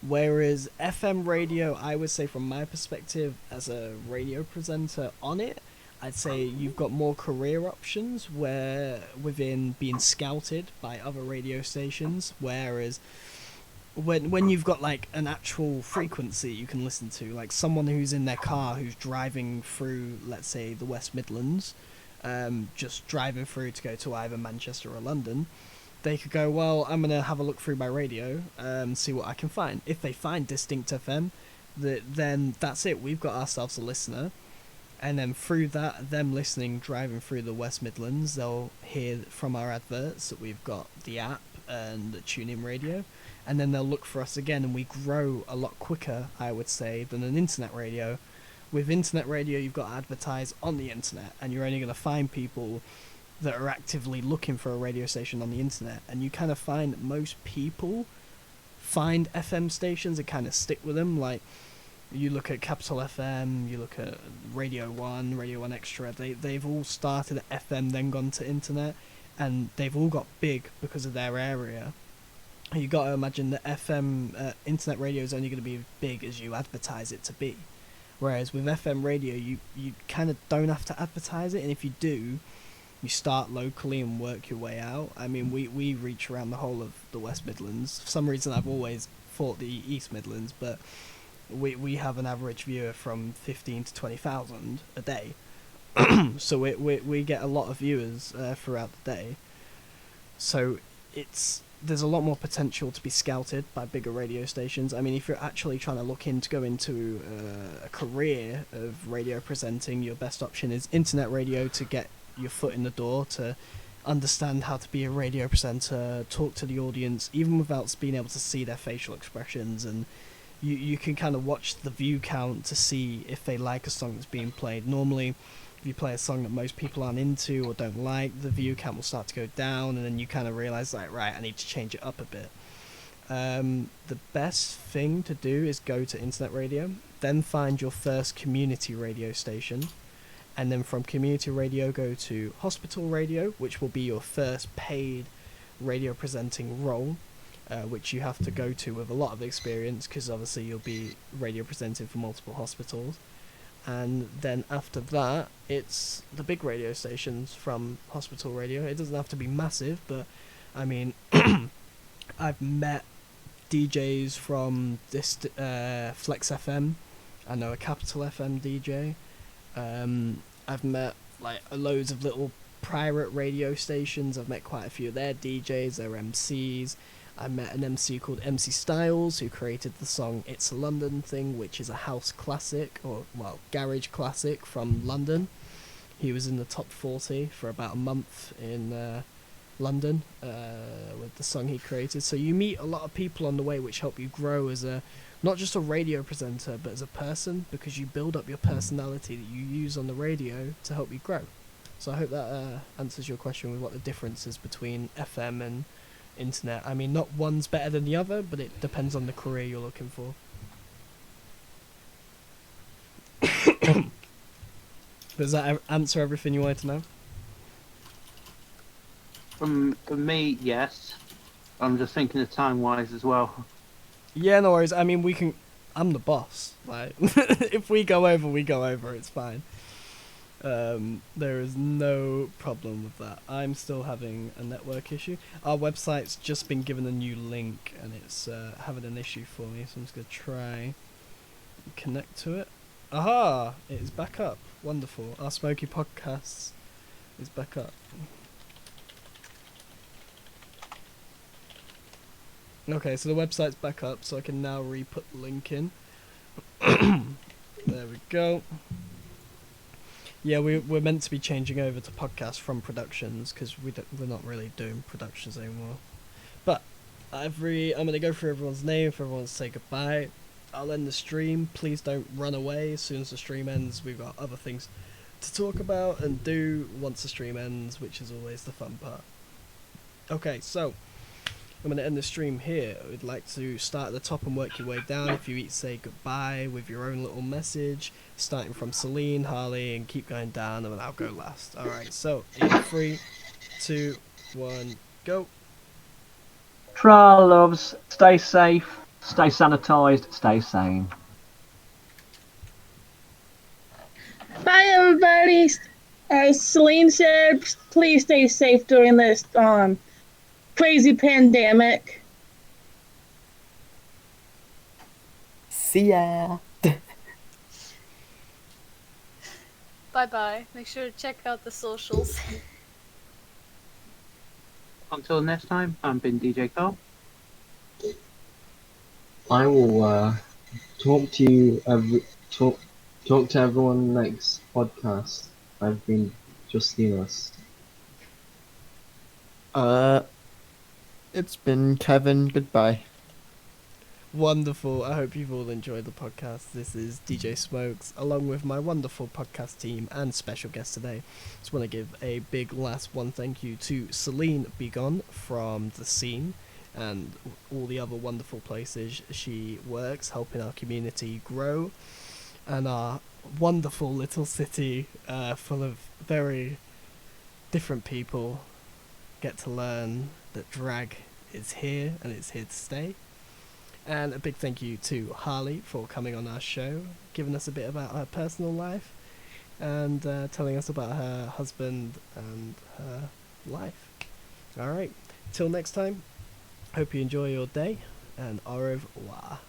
Whereas FM radio, I would say from my perspective as a radio presenter on it, I'd say you've got more career options where within being scouted by other radio stations, whereas when you've got like an actual frequency you can listen to, like someone who's in their car who's driving through, let's say, the West Midlands, just driving through to go to either Manchester or London, they could go, well, I'm going to have a look through my radio, see what I can find. If they find Distinct FM, then that's it. We've got ourselves a listener. And then through that, them listening, driving through the West Midlands, they'll hear from our adverts that we've got the app and the TuneIn radio. And then they'll look for us again, and we grow a lot quicker, I would say, than an internet radio. With internet radio, you've got to advertise on the internet, and you're only going to find people that are actively looking for a radio station on the internet. And you kind of find that most people find FM stations and kind of stick with them. Like, you look at Capital FM, you look at Radio 1, Radio 1 Extra, they've all started at FM, then gone to internet, and they've all got big because of their area. You got to imagine that FM, internet radio is only going to be as big as you advertise it to be. Whereas with FM radio, you kind of don't have to advertise it, and if you do, you start locally and work your way out. I mean, we reach around the whole of the West Midlands. For some reason, I've always thought the East Midlands, but we have an average viewer from 15 to 20,000 a day. So we get a lot of viewers throughout the day. So there's a lot more potential to be scouted by bigger radio stations. I mean, if you're actually trying to look to go into a career of radio presenting, your best option is internet radio to get your foot in the door, to understand how to be a radio presenter, talk to the audience, even without being able to see their facial expressions, and you can kind of watch the view count to see if they like a song that's being played. Normally, if you play a song that most people aren't into or don't like, the view count will start to go down, and then you kind of realise, like, right, I need to change it up a bit. The best thing to do is go to internet radio, then find your first community radio station, and then from community radio go to hospital radio, which will be your first paid radio presenting role, which you have to go to with a lot of experience, because obviously you'll be radio presenting for multiple hospitals. And then after that, it's the big radio stations from hospital radio. It doesn't have to be massive, but I mean, I've met DJs from this Flex FM. I know a Capital FM DJ. I've met like loads of little pirate radio stations. I've met quite a few of their DJs, their MCs. I met an MC called MC Styles, who created the song It's a London Thing, which is a house classic, or, well, garage classic from London. He was in the top 40 for about a month in London with the song he created. So you meet a lot of people on the way which help you grow as not just a radio presenter, but as a person, because you build up your personality that you use on the radio to help you grow. So I hope that answers your question with what the difference is between FM and internet. I mean, not one's better than the other, but it depends on the career you're looking for. Does that answer everything you wanted to know? For me, yes. I'm just thinking of time-wise as well. Yeah, no worries. I mean, I'm the boss. Like, if we go over, we go over. It's fine. There is no problem with that. I'm still having a network issue. Our website's just been given a new link, and it's having an issue for me, so I'm just going to try and connect to it. Aha! It is back up. Wonderful. Our Smokey Podcasts is back up. Okay, so the website's back up, so I can now re-put the link in. There we go. Yeah, we're meant to be changing over to podcasts from productions, because we're not really doing productions anymore. But I'm going to go through everyone's name for everyone to say goodbye. I'll end the stream. Please don't run away. As soon as the stream ends, we've got other things to talk about and do once the stream ends, which is always the fun part. Okay, so I'm going to end the stream here. I would like to start at the top and work your way down. If you each say goodbye with your own little message, starting from Celine, Harley, and keep going down, and then I'll go last. Alright, so in 3, 2, 1, go. Tra loves, stay safe, stay sanitised, stay sane. Bye, everybody. As Celine said, please stay safe during this crazy pandemic. See ya. Bye-bye. Make sure to check out the socials. Until next time, I've been DJ Carl. I will talk to you. Talk to everyone next podcast. I've been Justinas. It's been Kevin. Goodbye. Wonderful. I hope you've all enjoyed the podcast. This is DJ Smokes, along with my wonderful podcast team and special guest today. Just want to give a big last one thank you to Celine Begon from The Scene and all the other wonderful places she works, helping our community grow, and our wonderful little city full of very different people get to learn that drag is here and it's here to stay. And a big thank you to Harley for coming on our show, giving us a bit about her personal life, and telling us about her husband and her life. Alright, till next time, hope you enjoy your day, and au revoir.